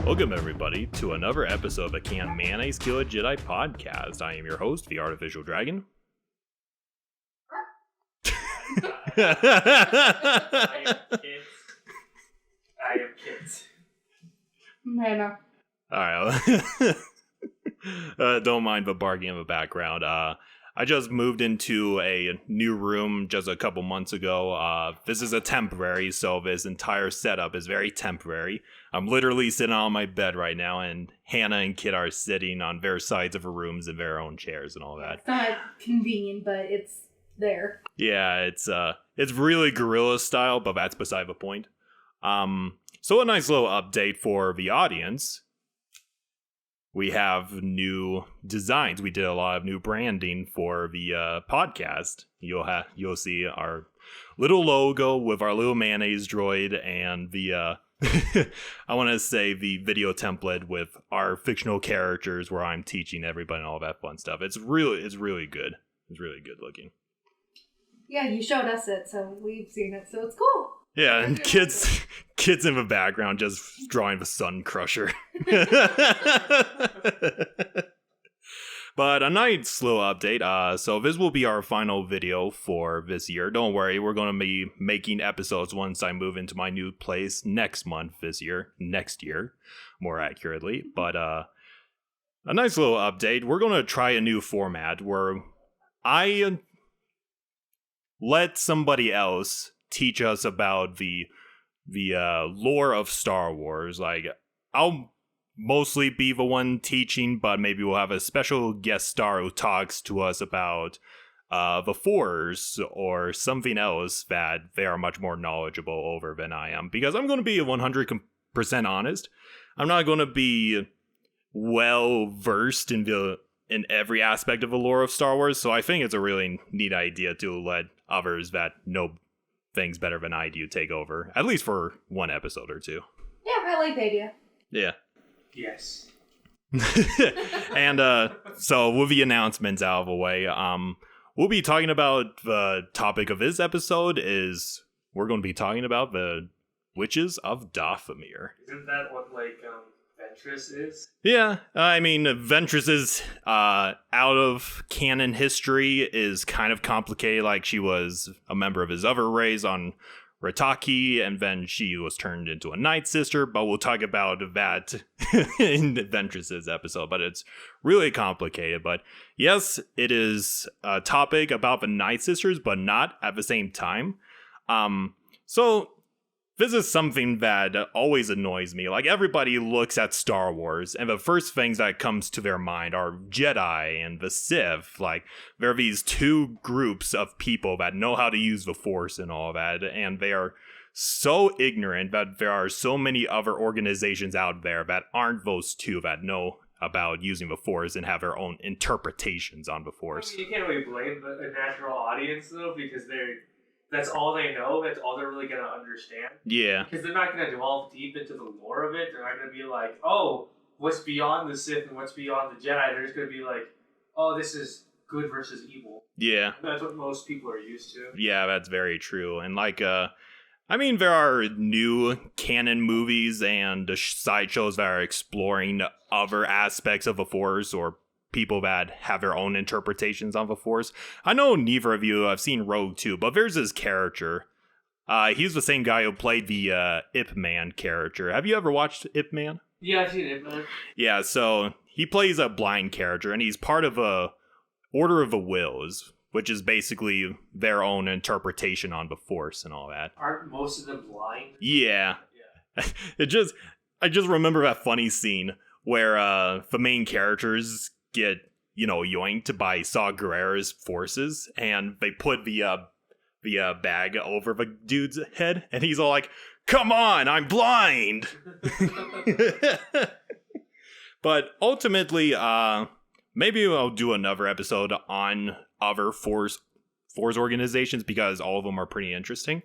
Welcome, everybody, to another episode of the Can Mayonnaise Kill a Jedi podcast. I am your host, the Artificial Dragon. I am kids. Mana. Alright. Don't mind the barking in the background. I just moved into a new room just a couple months ago. This is a temporary, so this entire setup is very temporary. I'm literally sitting on my bed right now, and Hannah and Kit are sitting on their sides of the rooms in their own chairs and all that. It's not convenient, but it's there. Yeah, it's really guerrilla style, but that's beside the point. So a nice little update for the audience. We have new designs. We did a lot of new branding for the podcast. You'll see our little logo with our little mayonnaise droid and the I want to say the video template with our fictional characters where I'm teaching everybody and all that fun stuff. It's really good. It's really good looking. Yeah, you showed us it, so we've seen it, so it's cool. Yeah, and kids in the background just drawing the Sun Crusher. But a nice little update. So this will be our final video for this year. Don't worry, we're going to be making episodes once I move into my new place next year, more accurately. But a nice little update. We're going to try a new format where I let somebody else teach us about the lore of Star Wars. Like, I'll mostly be the one teaching, but maybe we'll have a special guest star who talks to us about the Force or something else that they are much more knowledgeable over than I am. Because I'm going to be 100% honest, I'm not going to be well versed in every aspect of the lore of Star Wars, so I think it's a really neat idea to let others that know things better than I do take over, at least for one episode or two. Yeah, I like the idea. Yeah. Yes. And so with the announcements out of the way, we'll be talking about the topic of this episode is we're going to be talking about the Witches of Dathomir. Isn't that what, Ventress is? Yeah, I mean, Ventress's out of canon history is kind of complicated. Like, she was a member of his other race on Rataki, and then she was turned into a Nightsister, but we'll talk about that in Ventress's episode, but it's really complicated. But yes, it is a topic about the Nightsisters, but not at the same time. So this is something that always annoys me. Like, everybody looks at Star Wars, and the first things that comes to their mind are Jedi and the Sith. Like, there are these two groups of people that know how to use the Force and all that, and they are so ignorant that there are so many other organizations out there that aren't those two that know about using the Force and have their own interpretations on the Force. I mean, you can't really blame a natural audience, though, because that's all they know. That's all they're really going to understand. Yeah. Because they're not going to delve deep into the lore of it. They're not going to be like, oh, what's beyond the Sith and what's beyond the Jedi. They're just going to be like, oh, this is good versus evil. Yeah. That's what most people are used to. Yeah, that's very true. And I mean, there are new canon movies and sideshows that are exploring other aspects of the Force or people that have their own interpretations on the Force. I know neither of you have seen Rogue 2, but there's his character. He's the same guy who played the Ip Man character. Have you ever watched Ip Man? Yeah, I've seen Ip Man. Yeah, so he plays a blind character, and he's part of a Order of the Wills, which is basically their own interpretation on the Force and all that. Aren't most of them blind? Yeah. I just remember that funny scene where the main characters get, yoinked by Saw Gerrera's forces, and they put the bag over the dude's head, and he's all like, "Come on, I'm blind!" But ultimately, maybe I'll do another episode on other Force organizations, because all of them are pretty interesting.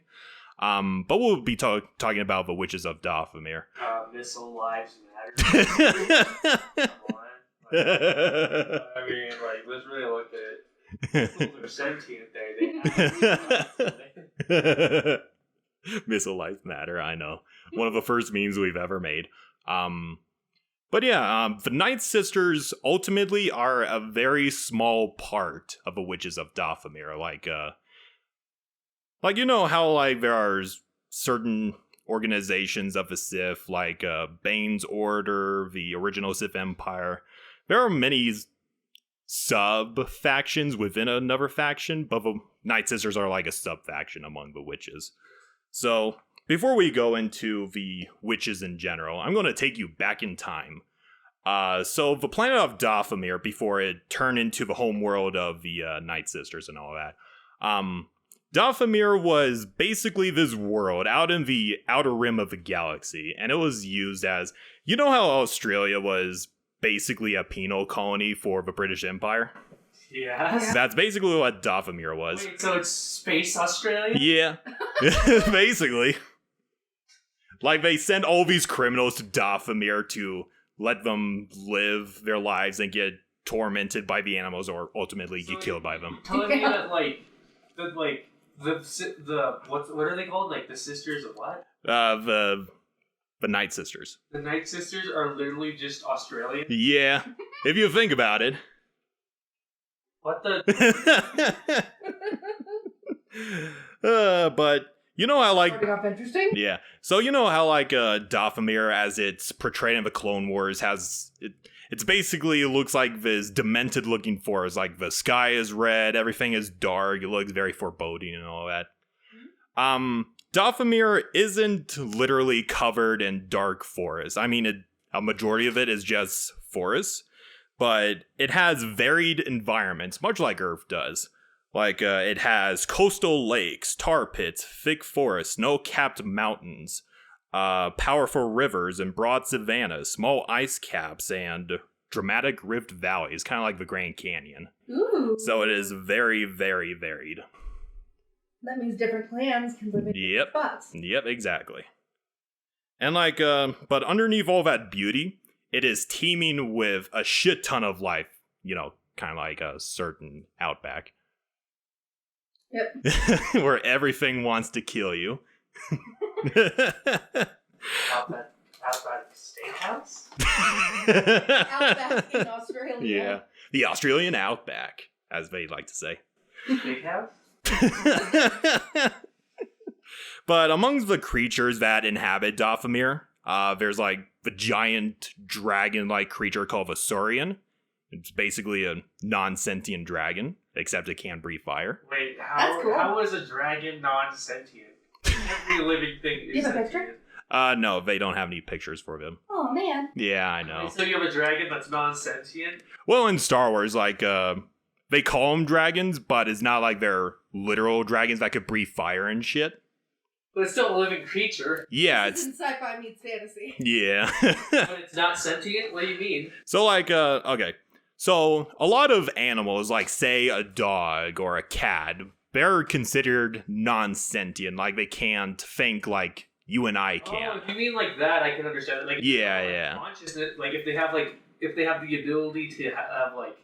But we'll be talking about the Witches of Dathomir. Missile Lives Matter. I mean, let's really look at it. They're sentient Missile Life Matter, I know. One of the first memes we've ever made. But yeah, the Nightsisters ultimately are a very small part of the Witches of Dathomir. Like you know how like there are certain organizations of the Sith, like Bane's Order, the original Sith Empire. There are many sub-factions within another faction, but the Nightsisters are like a sub-faction among the witches. So, before we go into the witches in general, I'm going to take you back in time. So the planet of Dathomir, before it turned into the home world of the Nightsisters and all that, Dathomir was basically this world out in the outer rim of the galaxy, and it was used as, you know how Australia was basically a penal colony for the British Empire? Yes. That's basically what Dathomir was. Wait, so it's Space Australia? Yeah. Basically. Like, they send all these criminals to Dathomir to let them live their lives and get tormented by the animals or ultimately get killed by them. Telling me that, what are they called? Like, the Sisters of what? The Nightsisters. The Nightsisters are literally just Australian? Yeah. If you think about it. What the? But you know how like Starting off interesting. yeah, so you know how like Dathomir, as it's portrayed in the Clone Wars, it's basically, it looks like this demented looking forest. Like the sky is red, everything is dark, it looks very foreboding and all that. Dathomir isn't literally covered in dark forest. I mean, a majority of it is just forest. But it has varied environments, much like Earth does. Like, it has coastal lakes, tar pits, thick forests, snow-capped mountains, powerful rivers and broad savannas, small ice caps, and dramatic rift valleys, kind of like the Grand Canyon. Ooh. So it is very, very varied. That means different clans can live in different spots. Yep, exactly. And like, but underneath all that beauty, it is teeming with a shit ton of life, you know, kind of like a certain Outback. Yep. Where everything wants to kill you. Outback Steakhouse? Outback in Australia. Yeah. The Australian Outback, as they like to say. Steakhouse? But amongst the creatures that inhabit Dathomir, there's like the giant dragon-like creature called a Saurian. It's basically a non-sentient dragon, except it can breathe fire. Wait, That's cool. how is a dragon non-sentient? Every living thing is You have a sentient. picture? No, they don't have any pictures for them. Oh man. Yeah, I know. So you have a dragon that's non-sentient? Well, in Star Wars, like, they call them dragons, but it's not like they're literal dragons that could breathe fire and shit. But it's still a living creature. Yeah, This it's... isn't sci-fi meets fantasy. Yeah. But it's not sentient? What do you mean? So, like, okay. So, a lot of animals, like, say, a dog or a cat, they're considered non-sentient. Like, they can't think like you and I can. Oh, if you mean like that, I can understand it. Like, Yeah, like, yeah. consciousness, like, if they have the ability to have, like,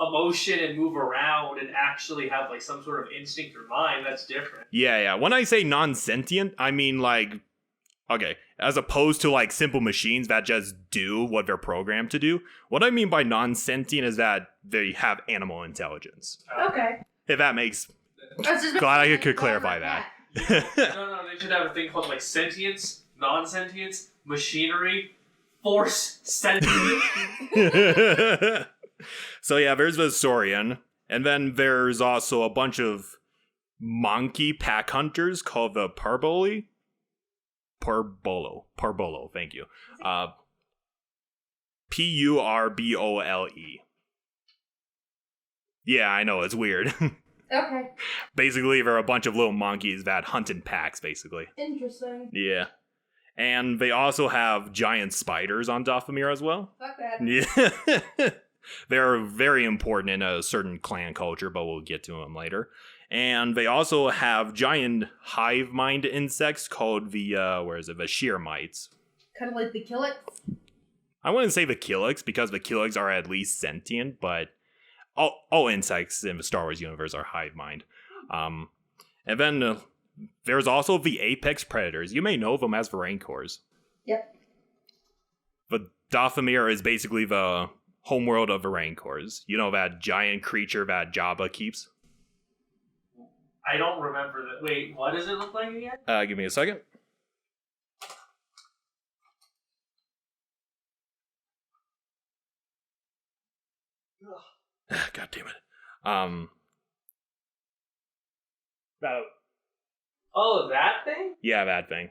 emotion and move around and actually have, like, some sort of instinct or mind, that's different. Yeah. When I say non-sentient, I mean, like, okay, as opposed to, like, simple machines that just do what they're programmed to do. What I mean by non-sentient is that they have animal intelligence. Okay. If that makes... I was just Glad I making could a clarify dog that. No, they should have a thing called, like, sentience, non-sentience, machinery, force, sentience. So yeah, there's the Saurian, and then there's also a bunch of monkey pack hunters called the Parbolo, thank you. Purbole. Yeah, I know, it's weird. Okay. Basically, there are a bunch of little monkeys that hunt in packs, basically. Interesting. Yeah. And they also have giant spiders on Dathomir as well. Fuck that. Yeah. They're very important in a certain clan culture, but we'll get to them later. And they also have giant hive mind insects called the, the sheer mites. Kind of like the Killick. I wouldn't say the Killiks, because the Killiks are at least sentient, but all insects in the Star Wars universe are hive mind. And then there's also the apex predators. You may know them as the Rancors. Yep. But Dathomir is basically the homeworld of the Rancors. You know that giant creature that Jabba keeps? I don't remember that. Wait, what does it look like again? Give me a second. God damn it. Oh, that thing? Yeah, that thing.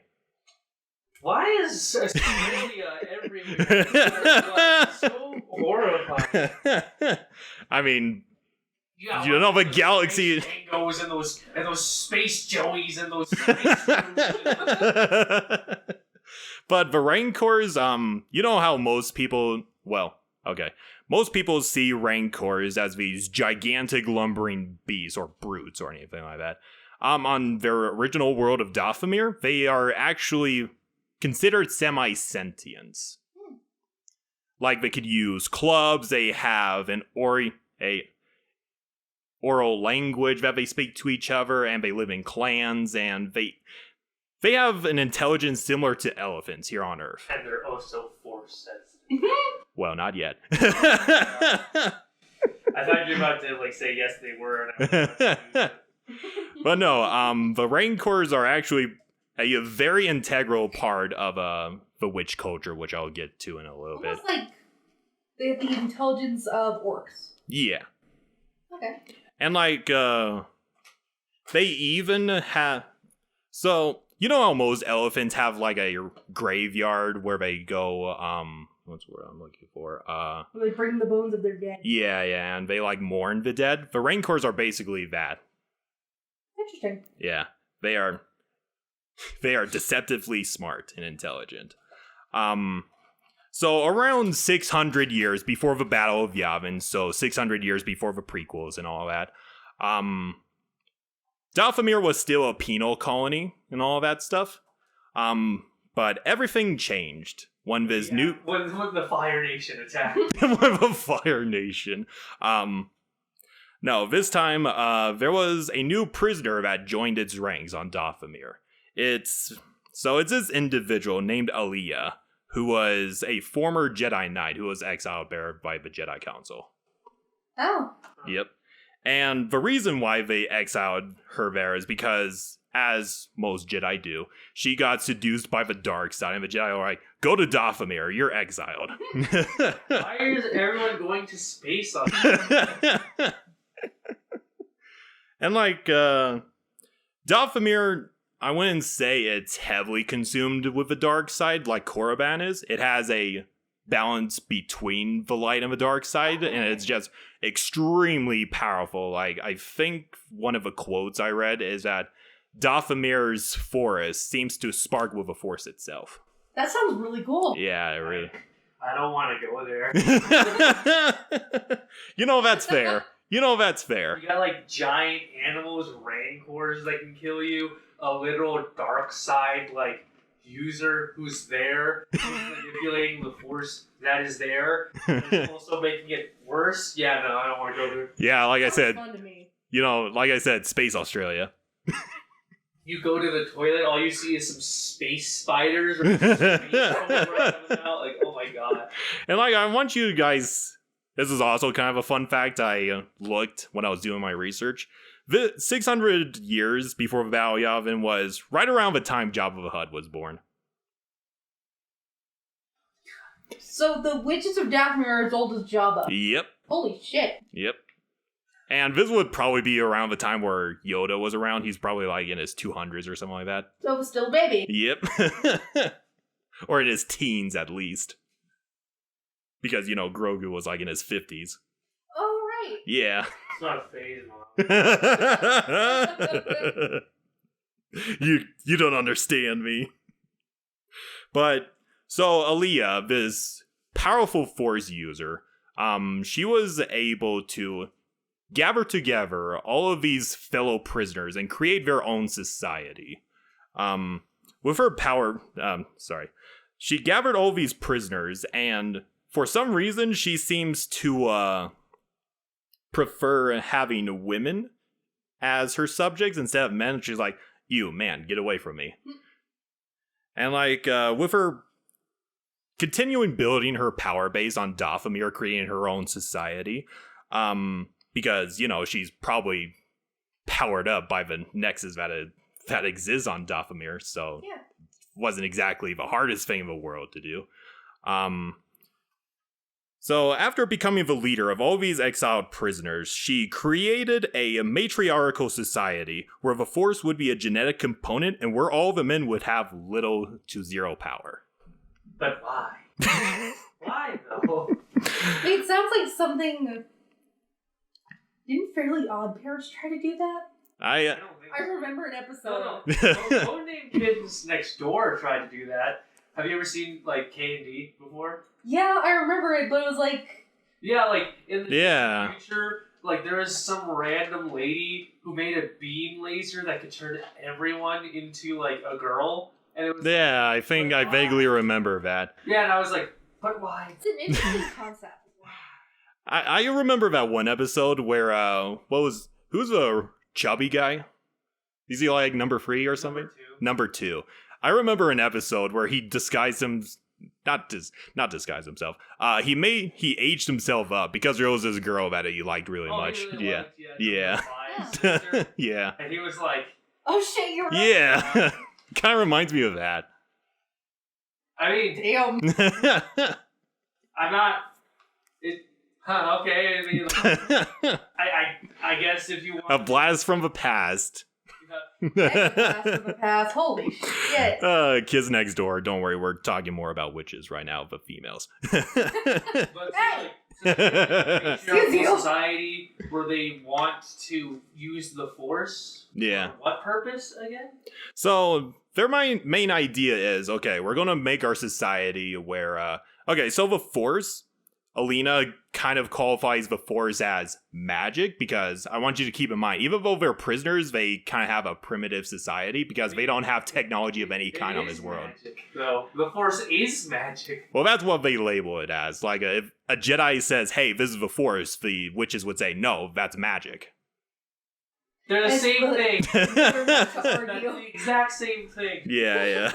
Why is Australia everywhere? So horrifying. I mean, Yeah, you know the galaxy. Goes and those space joeys and those space But the Rancors, you know how most people, most people see Rancors as these gigantic lumbering beasts or brutes or anything like that. On their original world of Dathomir, they are actually considered semi-sentients. Like, they could use clubs, they have an oral language that they speak to each other, and they live in clans, and they have an intelligence similar to elephants here on Earth. And they're also force sensitive. Well, not yet. I thought you were about to say yes they were. And But no, the Rancors are actually a very integral part of the witch culture, which I'll get to in a little bit. Almost like they have the intelligence of orcs. Yeah. Okay. And they even have... So, you know how most elephants have a graveyard where they go, what's the word I'm looking for? Where they bring the bones of their dead. Yeah, and they mourn the dead. The Rancors are basically that. Interesting. Yeah, they are deceptively smart and intelligent. So around 600 years before the Battle of Yavin, so 600 years before the prequels and all that, Dathomir was still a penal colony and all that stuff. But everything changed when this new... When the Fire Nation attacked. When the Fire Nation. No, this time, there was a new prisoner that joined its ranks on Dathomir. It's this individual named Aliyah, who was a former Jedi Knight who was exiled there by the Jedi Council. Oh. Yep. And the reason why they exiled her there is because, as most Jedi do, she got seduced by the dark side, and the Jedi are like, go to Dathomir, you're exiled. Why is everyone going to space on that? And Dathomir, I wouldn't say it's heavily consumed with the dark side like Korriban is. It has a balance between the light and the dark side, and it's just extremely powerful. I think one of the quotes I read is that Dathomir's forest seems to spark with the force itself. That sounds really cool. Yeah, it really. I don't want to go there. That's fair. That's fair. You got giant animals, rancors that can kill you, a literal dark side user who's there, who's manipulating the force that is there, and also making it worse. Yeah, no, I don't want to go there. Yeah, like I said, fun to me. Space Australia. You go to the toilet, all you see is some space spiders or space running out. Oh my god. And I want you guys... This is also kind of a fun fact I looked when I was doing my research. The 600 years before the Battle of Yavin was right around the time Jabba the Hutt was born. So the Witches of Dathomir are as old as Jabba. Yep. Holy shit. Yep. And this would probably be around the time where Yoda was around. He's probably in his 200s or something like that. So it was still a baby. Yep. Or in his teens, at least. Because, Grogu was in his 50s. Oh, right. Yeah. It's not a phase, Mom. You don't understand me. But, so Aliyah, this powerful force user, she was able to gather together all of these fellow prisoners and create their own society. With her power, she gathered all these prisoners, and for some reason, she seems to prefer having women as her subjects instead of men. She's like, you, man, get away from me. And with her continuing building her power base on Dathomir, creating her own society. Because, she's probably powered up by the nexus that exists on Dathomir, so Yeah. wasn't exactly the hardest thing in the world to do. So after becoming the leader of all these exiled prisoners, she created a matriarchal society where the Force would be a genetic component and where all the men would have little to zero power. But why? Why though? It sounds like something. Didn't Fairly Odd Parents try to do that? I don't think I remember an episode. No. No Name Kids Next Door tried to do that. Have you ever seen like K&D before? Yeah, I remember it, but it was like. Yeah, like in the Yeah. future, like there was some random lady who made a beam laser that could turn everyone into like a girl, and it was. Yeah, I think I vaguely remember that. Yeah, and I was like, but why? It's an interesting concept. I remember that one episode where, who's the chubby guy? Is he like number 3 or something? Number two. I remember an episode where he disguised him, not disguised himself. He aged himself up because there was this girl that he liked really much. He really liked, Yeah. sister, Yeah. and he was like, Oh shit, you're right. Yeah. Kind of reminds me of that. I mean, Damn. I'm not. It. Huh, okay. I mean, I guess if you want A blast from the past. Blast from the past. Holy shit. Kids Next Door. Don't worry, we're talking more about witches right now, but females. But Hey! Excuse you. Society where they want to use the Force. Yeah. For what purpose again? So their main idea is, okay, we're gonna make our society where, so the Force, Alina kind of qualifies the Force as magic, because I want you to keep in mind, even though they're prisoners, they kind of have a primitive society because they don't have technology of any kind on this world. Magic, though. The Force is magic. Well, that's what they label it as. Like, if a Jedi says, hey, this is the Force, the witches would say, no, that's magic. They're the same thing. They're That's the exact same thing. Yeah.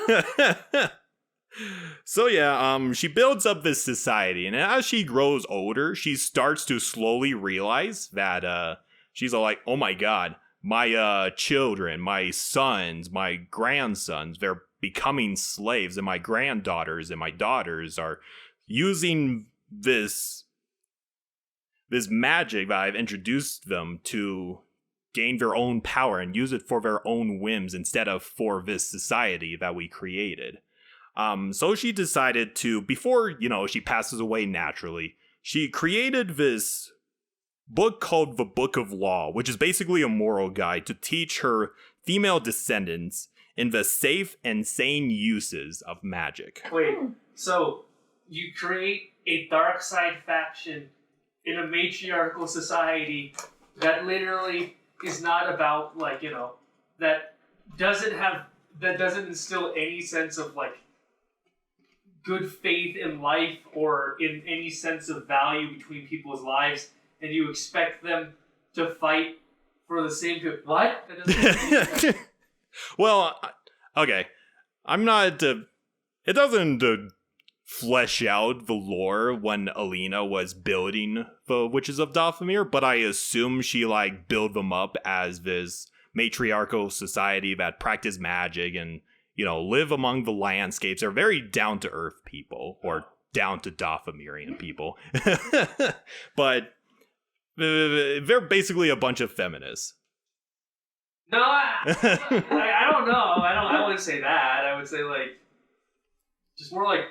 So yeah, she builds up this society, and as she grows older, she starts to slowly realize that she's all like, oh my god, my children, my sons, my grandsons, they're becoming slaves, and my granddaughters and my daughters are using this magic that I've introduced them to gain their own power and use it for their own whims instead of for this society that we created. So she decided to, before, she passes away naturally, she created this book called the Book of Law, which is basically a moral guide to teach her female descendants in the safe and sane uses of magic. Wait, so you create a dark side faction in a matriarchal society that literally is not about, that doesn't instill any sense of, good faith in life or in any sense of value between people's lives, and you expect them to fight for the same good. What? That doesn't make sense. Well, okay. I'm not. It doesn't flesh out the lore when Alina was building the Witches of Dathomir, but I assume she built them up as this matriarchal society that practice magic and live among the landscapes. Are very down to earth people, or down to Dathomirian people. But they're basically a bunch of feminists. No, I don't know. I wouldn't say that. I would say just more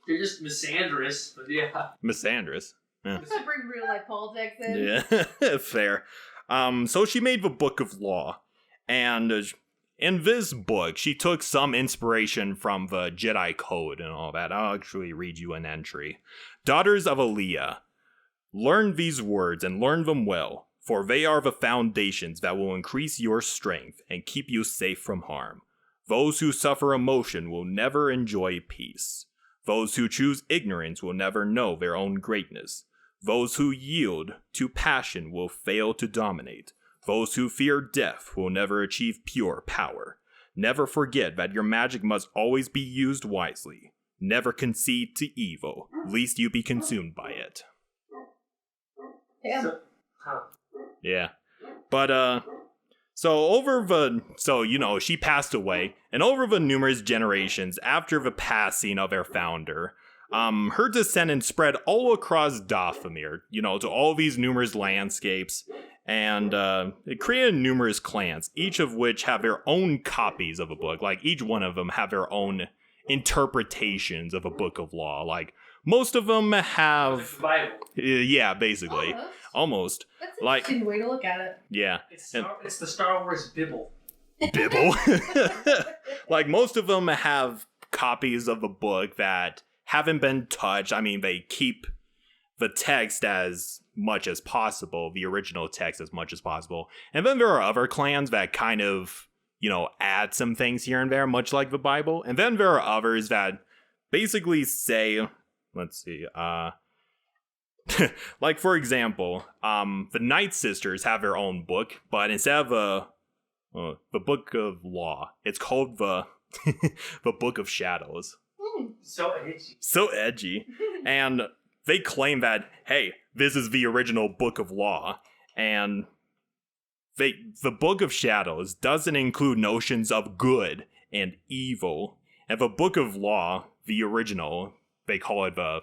they're just misandrous. But yeah, Misandrous. Yeah. Let's bring real life politics in. Yeah, fair. So she made the Book of Law, and in this book, she took some inspiration from the Jedi Code and all that. I'll actually read you an entry. Daughters of Aliyah, learn these words and learn them well, for they are the foundations that will increase your strength and keep you safe from harm. Those who suffer emotion will never enjoy peace. Those who choose ignorance will never know their own greatness. Those who yield to passion will fail to dominate. Those who fear death will never achieve pure power. Never forget that your magic must always be used wisely. Never concede to evil, lest you be consumed by it. Damn. Yeah. But, she passed away, and over the numerous generations after the passing of our founder, her descendants spread all across Dathomir, to all these numerous landscapes, and it created numerous clans, each of which have their own copies of a book. Like, each one of them have their own interpretations of a book of law. Like, most of them have... The Bible. Yeah, basically. Almost. That's an Like, interesting way to look at it. yeah. It's the Star Wars Bible. Bibble. Like, most of them have copies of a book that haven't been touched. I mean, they keep the text as much as possible, the original text as much as possible. And then there are other clans that kind of, add some things here and there, much like the Bible. And then there are others that basically say, let's see, like, for example, the Nightsisters have their own book, but instead of the Book of Law, it's called the the Book of Shadows. So edgy. So edgy. And they claim that, hey, this is the original Book of Law, and the Book of Shadows doesn't include notions of good and evil. And the Book of Law, the original, they call it the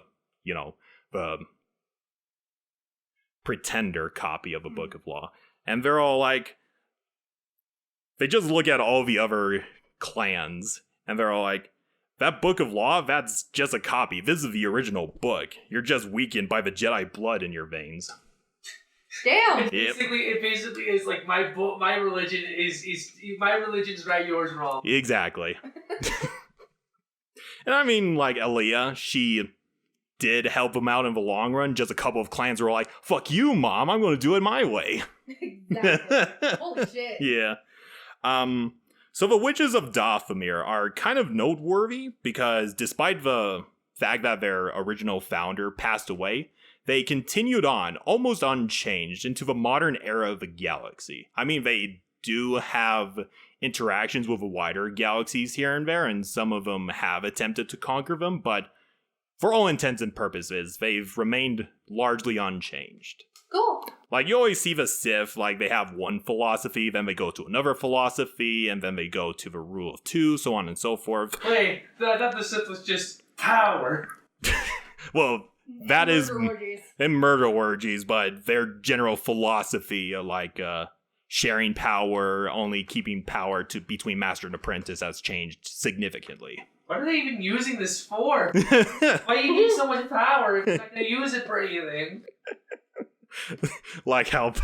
pretender copy of a Book of Law. And they're all like, they just look at all the other clans, and they're all like, that Book of Law, that's just a copy. This is the original book. You're just weakened by the Jedi blood in your veins. Damn. It basically is like my religion is my religion's right, yours wrong. Exactly. And I mean, like, Aaliyah, she did help them out in the long run. Just a couple of clans were like, fuck you, Mom, I'm going to do it my way. Exactly. Holy shit. Yeah. So the Witches of Dathomir are kind of noteworthy because despite the fact that their original founder passed away, they continued on almost unchanged into the modern era of the galaxy. I mean, they do have interactions with the wider galaxies here and there, and some of them have attempted to conquer them, but for all intents and purposes, they've remained largely unchanged. Cool. Like, you always see the Sith, like, they have one philosophy, then they go to another philosophy, and then they go to the rule of two, so on and so forth. Wait, I thought the Sith was just power. Well, that is orgies. in murder orgies, but their general philosophy, like, sharing power, only keeping power between master and apprentice has changed significantally. What are they even using this for? Why do you need so much power if you're not going to use it for anything? Like how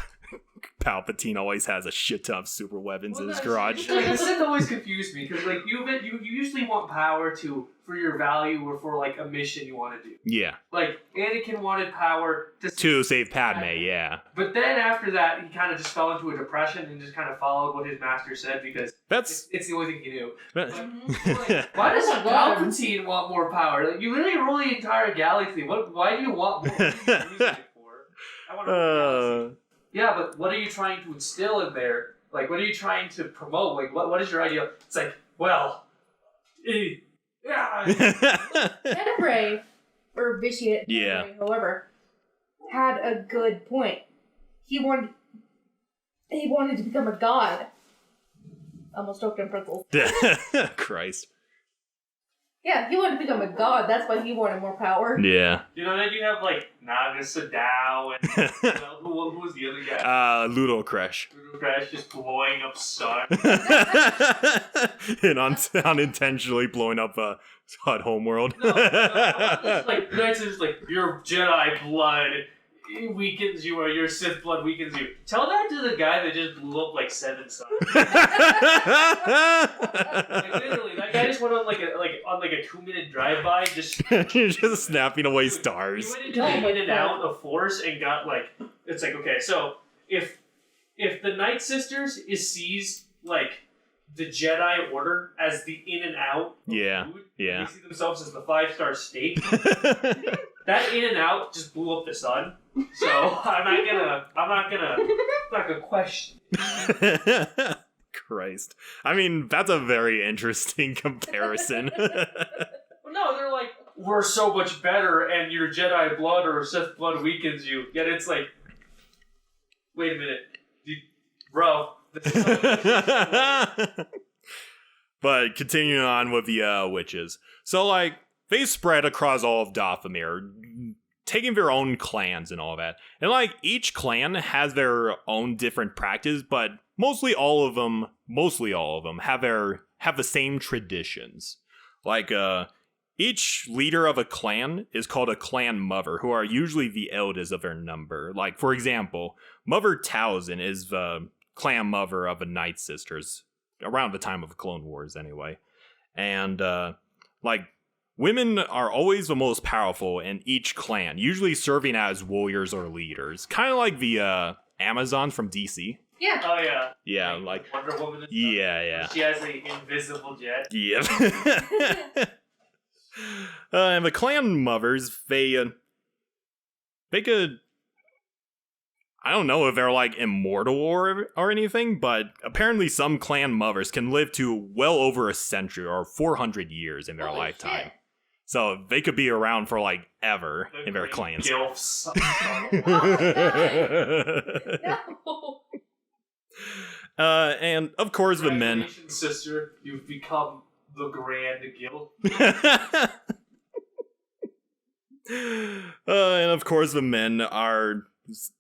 Palpatine always has a shit ton of super weapons in his garage. The Sith always confused me because, like, you usually want power for your value or for, like, a mission you want to do. Yeah. Like, Anakin wanted power to save Padme, yeah. But then after that, he kind of just fell into a depression and just kind of followed what his master said because it's the only thing he knew. Like, why does Palpatine want more power? Like, you literally rule the entire galaxy. Why do you want more? What are you using it for? I want to rule the galaxy. Yeah, but what are you trying to instill in there? Like, what are you trying to promote? Like, what is your idea? It's like, well, Tenebrae, or Vitiate, yeah, however, had a good point. He wanted to become a god. Almost choked on pretzels. Christ. Yeah, he wanted to become a god. That's why he wanted more power. Yeah. You know, then you have, like, Naga Sadao and who was the other guy? Ludocrash. Ludocrash just blowing up sun. And unintentionally blowing up Hut Homeworld. No, like, Knights is like, your Jedi blood weakens you, or your Sith blood weakens you. Tell that to the guy that just blew up like 7 suns. Like, literally, that guy just went on like a 2-minute drive-by, just snapping away stars. He went into the in and out of Force and got like, it's like, okay, so if the Nightsisters sees like the Jedi Order as the in and out of food, they see themselves as the 5-star steak. That in and out just blew up the sun. So I'm not gonna question. Christ. I mean, that's a very interesting comparison. Well, no, No, they're like, we're so much better, and your Jedi blood or Sith blood weakens you. Yet it's like, wait a minute, bro. But continuing on with the witches. So, like, they spread across all of Dathomir, taking their own clans and all that. And, like, each clan has their own different practice, but mostly all of them have the same traditions. Like, each leader of a clan is called a clan mother, who are usually the eldest of their number. Like, for example, Mother Towson is the clan mother of the Nightsisters, around the time of the Clone Wars anyway. And, like, women are always the most powerful in each clan, usually serving as warriors or leaders. Kind of like the Amazons from DC. Yeah. Oh, yeah. Yeah, like... Wonder Woman and stuff. Yeah. She has an invisible jet. Yeah. And the clan mothers, they could... I don't know if they're, like, immortal or anything, but apparently some clan mothers can live to well over a century or 400 years in their Holy lifetime. shit. So they could be around for, like, ever in their Great clans. Gilfs. No. And, of course, the men... Congratulations, sister, you've become the Grand Guild. And, of course, the men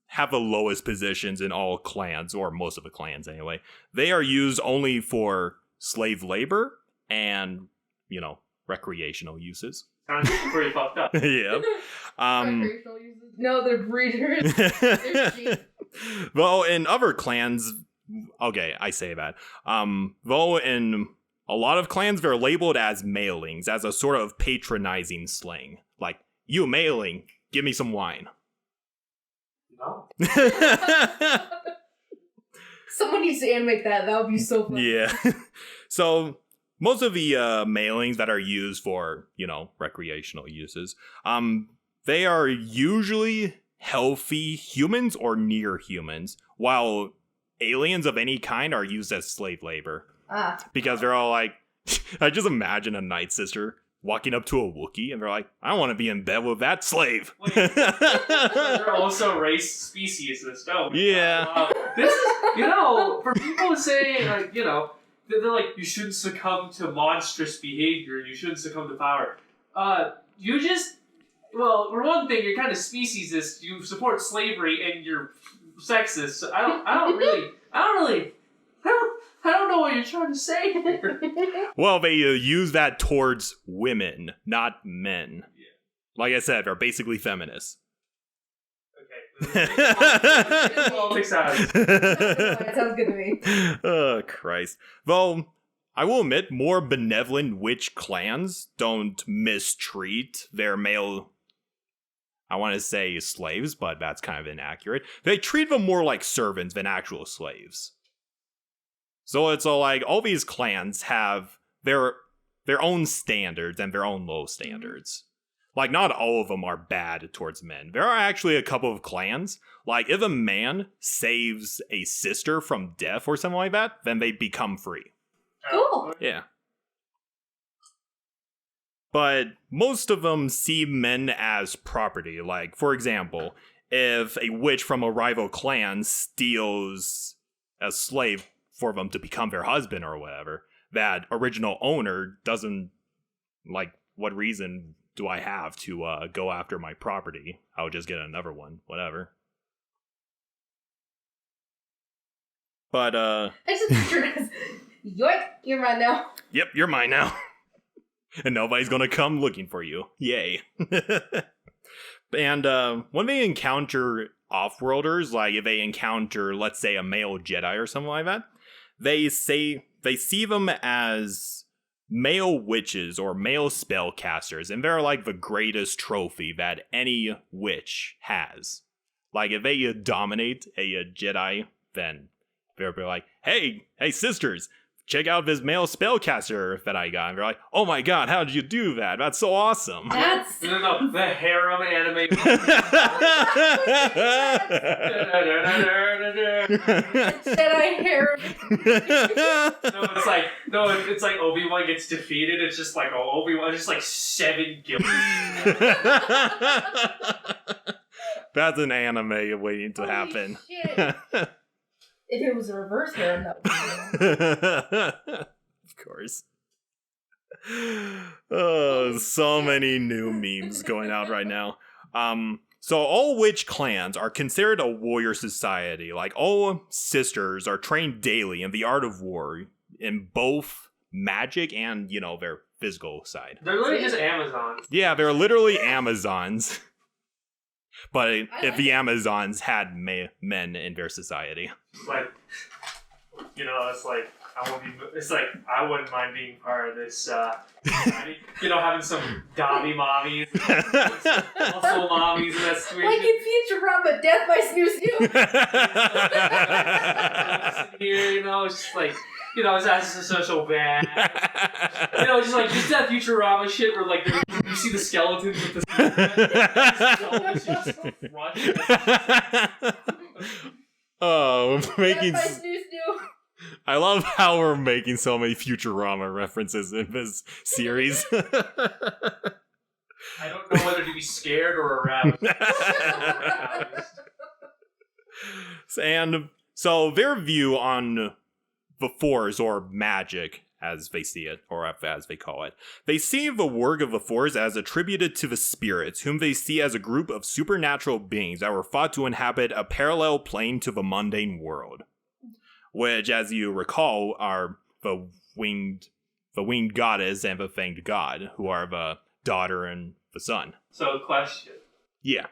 have the lowest positions in all clans, or most of the clans anyway. They are used only for slave labor and, recreational uses. Sounds pretty fucked up. Yeah. Recreational uses? No, they're breeders. They're sheep. Though in other clans, okay, I say that. Though in a lot of clans, they're labeled as mailings, as a sort of patronizing slang. Like, you mailing, give me some wine. No. Someone needs to animate that. That would be so funny. Yeah. So most of the mailings that are used for, recreational uses, they are usually healthy humans or near humans, while aliens of any kind are used as slave labor. Because they're all like, I just imagine a Night Sister walking up to a Wookiee and they're like, I want to be in bed with that slave. Wait, they're also race species and stuff. Yeah. This is, for people to say, like, they're like, you shouldn't succumb to monstrous behavior, you shouldn't succumb to power. For one thing, you're kind of speciesist, you support slavery, and you're sexist. So I don't know what you're trying to say here. Well, they use that towards women, not men. Yeah. Like I said, they're basically feminists. Okay. Politics out. That sounds good to me. Oh, Christ. Though, I will admit, more benevolent witch clans don't mistreat their male... I want to say slaves, but that's kind of inaccurate. They treat them more like servants than actual slaves. So it's all like, all these clans have their own standards and their own low standards. Like, not all of them are bad towards men. There are actually a couple of clans, like, if a man saves a sister from death or something like that, then they become free. Cool. Yeah. But most of them see men as property. Like, for example, if a witch from a rival clan steals a slave for them to become their husband or whatever, that original owner doesn't, like, what reason do I have to go after my property? I'll just get another one, whatever. But, I just picture it as, yoink, you're mine now. Yep, you're mine now. And nobody's gonna come looking for you. Yay. And when they encounter off-worlders, like if they encounter, let's say, a male Jedi or something like that, they see them as male witches or male spellcasters, and they're like the greatest trophy that any witch has. Like, if they dominate a Jedi, then they'll be like, hey sisters, check out this male spellcaster that I got. And they're like, oh my god, how did you do that? That's so awesome. That's No, the harem anime. Jedi hair. It's like Obi-Wan gets defeated. It's just like, oh, Obi-Wan, just like 7 guilds. That's an anime waiting to happen. Shit. If it was a reverse harem, that would be Of course. Oh, so many new memes going out right now. So all witch clans are considered a warrior society. Like, all sisters are trained daily in the art of war in both magic and, their physical side. They're literally just Amazons. Yeah, they're literally Amazons. But if the Amazons had men in their society. Like, I wouldn't mind being part of this, having some Dobby mommies, muscle mommies in that situation. like in Futurama, Death by Snoo Snoo. Here, it's just like, it's so bad. Just that Futurama shit where, like, you see the skeletons with the Oh, making. Death by Snoo Snoo. I love how we're making so many Futurama references in this series. I don't know whether to be scared or aroused. And so their view on the Force, or magic, as they see it, or as they call it, they see the work of the Force as attributed to the spirits, whom they see as a group of supernatural beings that were thought to inhabit a parallel plane to the mundane world. Which, as you recall, are the winged goddess and the fanged god, who are the daughter and the son. So, question. Yeah.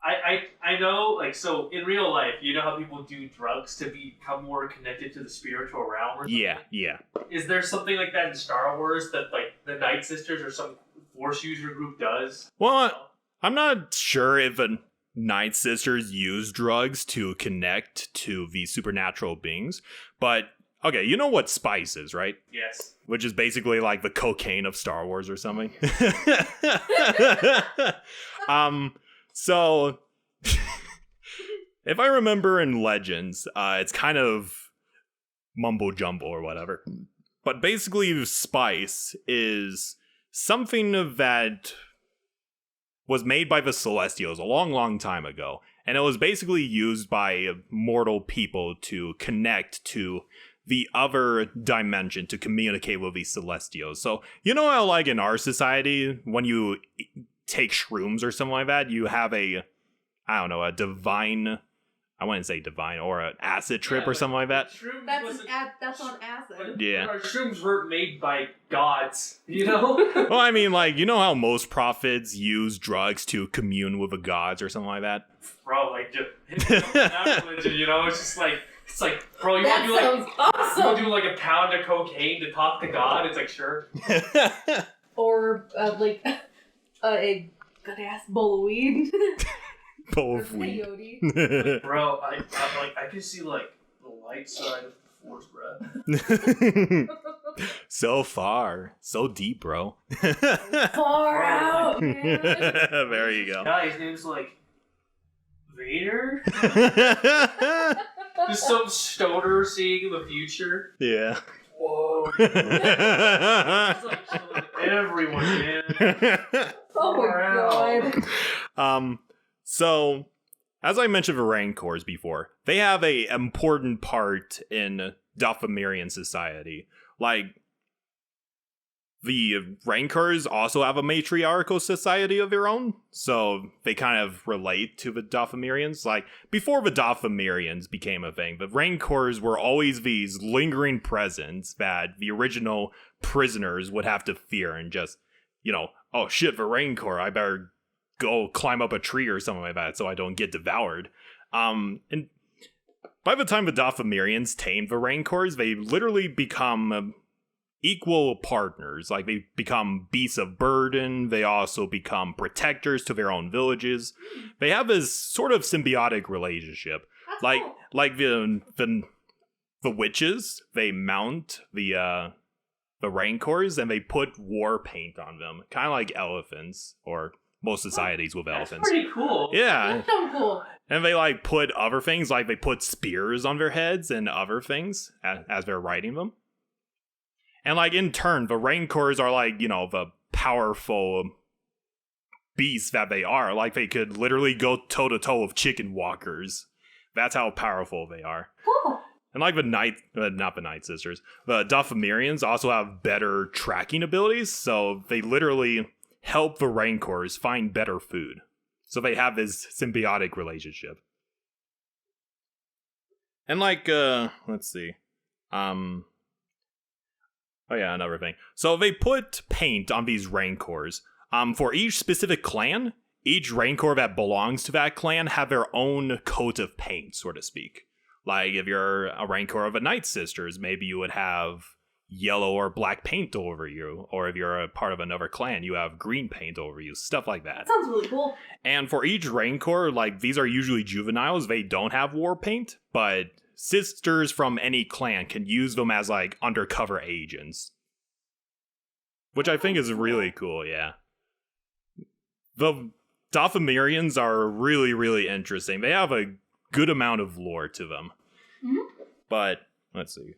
I know, like, so in real life, you know how people do drugs to become more connected to the spiritual realm or something? Yeah. Is there something like that in Star Wars that, like, the Nightsisters or some Force user group does? Well, I'm not sure if the Nightsisters use drugs to connect to the supernatural beings, but, okay, you know what spice is, right? Yes. Which is basically like the cocaine of Star Wars or something. So, if I remember in Legends, it's kind of mumbo jumbo or whatever. But basically, spice is something that was made by the Celestials a long, long time ago. And it was basically used by mortal people to connect to the other dimension, to communicate with the Celestials. So, you know how, like, in our society, when you take shrooms or something like that, you have a divine, I wouldn't say divine, or an acid trip or something like that. That's on acid. Yeah. Our shrooms weren't made by gods, you know? Well, I mean, like, you know how most prophets use drugs to commune with the gods or something like that? Bro, like, just that religion, it's like, bro, you want to do awesome. You want to do like a pound of cocaine to talk to God? It's like, sure. Or a good ass bowl of weed. Bowl of weed. Peyote. Bro, I can see like the light side of the Force, bro. So far, so deep, bro. Far out, man. There you go. Yeah, his name's like Vader. Just some stoner seeing the future. Yeah. Whoa. It's like killing everyone, man. Oh my god. So, as I mentioned the Rancors before, they have a important part in Dathomirian society. Like, the Rancors also have a matriarchal society of their own, so they kind of relate to the Dathomirians. Like, before the Dathomirians became a thing, the Rancors were always these lingering presence that the original prisoners would have to fear and just, oh shit, the Rancor, I better go climb up a tree or something like that so I don't get devoured. And by the time the Dathomirians tamed the Rancors, they literally become equal partners. Like, they become beasts of burden. They also become protectors to their own villages. They have this sort of symbiotic relationship. That's Like, cool. like the the witches, they mount the Rancors, and they put war paint on them, kind of like elephants, or most societies with elephants. That's pretty cool. Yeah. That's so cool. And they like put other things, like they put spears on their heads and other things as they're riding them. And like in turn, the Rancors are like, you know, the powerful beasts that they are. Like they could literally go toe to toe with chicken walkers. That's how powerful they are. Cool. And like not the Nightsisters, the Dathomirians also have better tracking abilities, so they literally help the Rancors find better food. So they have this symbiotic relationship. And like, let's see. Oh yeah, another thing. So they put paint on these Rancors. For each specific clan, each Rancor that belongs to that clan have their own coat of paint, so to speak. Like, if you're a Rancor of a Nightsisters, maybe you would have yellow or black paint over you. Or if you're a part of another clan, you have green paint over you. Stuff like that. That sounds really cool. And for each Rancor, like, these are usually juveniles. They don't have war paint. But sisters from any clan can use them as, like, undercover agents. Which I think is really cool, yeah. The Dathomirians are really, really interesting. They have a good amount of lore to them. Mm-hmm. But, let's see.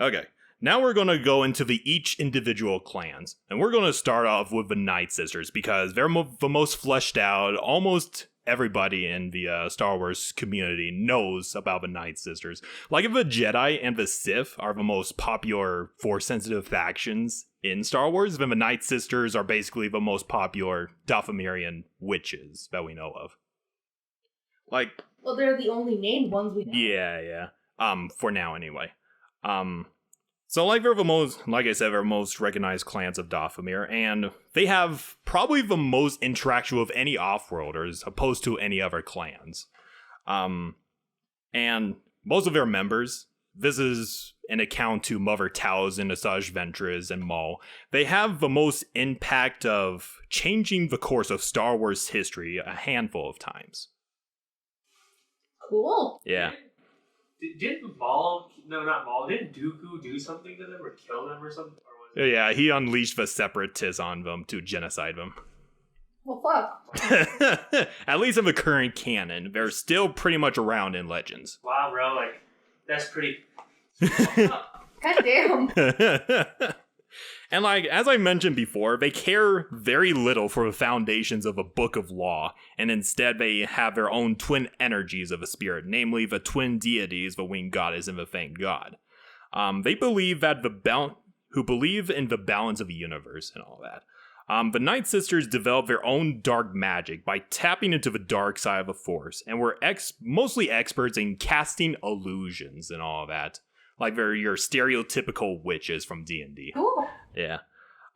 Okay, now we're going to go into each individual clans. And we're going to start off with the Nightsisters, because they're the most fleshed out. Almost everybody in the Star Wars community knows about the Nightsisters. Like, if the Jedi and the Sith are the most popular Force-sensitive factions in Star Wars, then the Nightsisters are basically the most popular Dathomirian witches that we know of. Like, well, they're the only named ones we know. Yeah. For now anyway. So like they're the most, like I said, they're most recognized clans of Dathomir, and they have probably the most interaction with any off-worlders opposed to any other clans. And most of their members, this is an account to Mother Talzin, Asajj Ventress, and Maul. They have the most impact of changing the course of Star Wars history a handful of times. Cool. Yeah. Didn't Maul, no, not Maul, didn't Dooku do something to them or kill them or something? Or was it... Yeah, he unleashed the separatists on them to genocide them. Well, fuck. At least in the current canon, they're still pretty much around in Legends. Wow, bro, like, that's pretty... God damn. And like, as I mentioned before, they care very little for the foundations of a book of law, and instead they have their own twin energies of a spirit, namely the twin deities, the winged goddess and the fanged god. They believe that who believe in the balance of the universe and all that. The Nightsisters developed their own dark magic by tapping into the dark side of the Force, and were mostly experts in casting illusions and all that. Like they're your stereotypical witches from D&D. Cool. Yeah.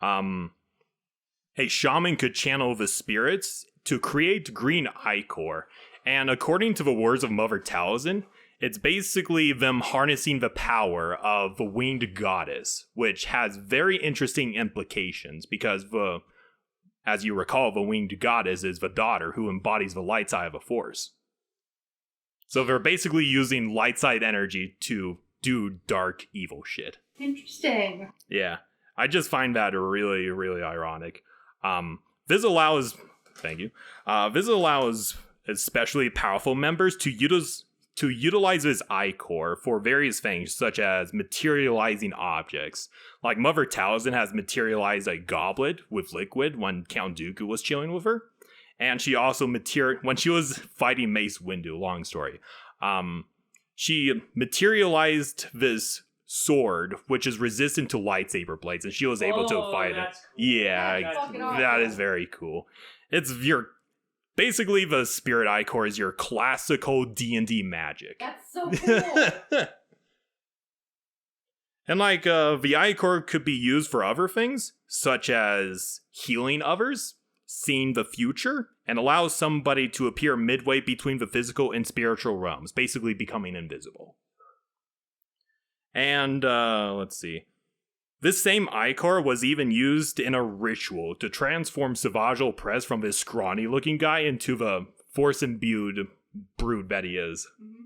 A shaman could channel the spirits to create green ichor, and according to the words of Mother Talzin, it's basically them harnessing the power of the winged goddess, which has very interesting implications because as you recall, the winged goddess is the daughter who embodies the light side of the Force. So they're basically using light side energy to do dark evil shit. Interesting. Yeah. I just find that really, really ironic. This allows especially powerful members to utilize his ichor for various things, such as materializing objects. Like Mother Talzin has materialized a goblet with liquid when Count Dooku was chilling with her. And she also when she was fighting Mace Windu, long story. She materialized this sword, which is resistant to lightsaber blades, and she was able to fight it. Cool. Yeah, That's fucking awesome. that is very cool. It's basically the spirit ichor is your classical D&D magic. That's so cool. And like, the ichor could be used for other things, such as healing others, seeing the future, and allows somebody to appear midway between the physical and spiritual realms, basically becoming invisible. And, let's see. This same ichor was even used in a ritual to transform Savage Opress from this scrawny-looking guy into the force-imbued brood that he is. Mm-hmm.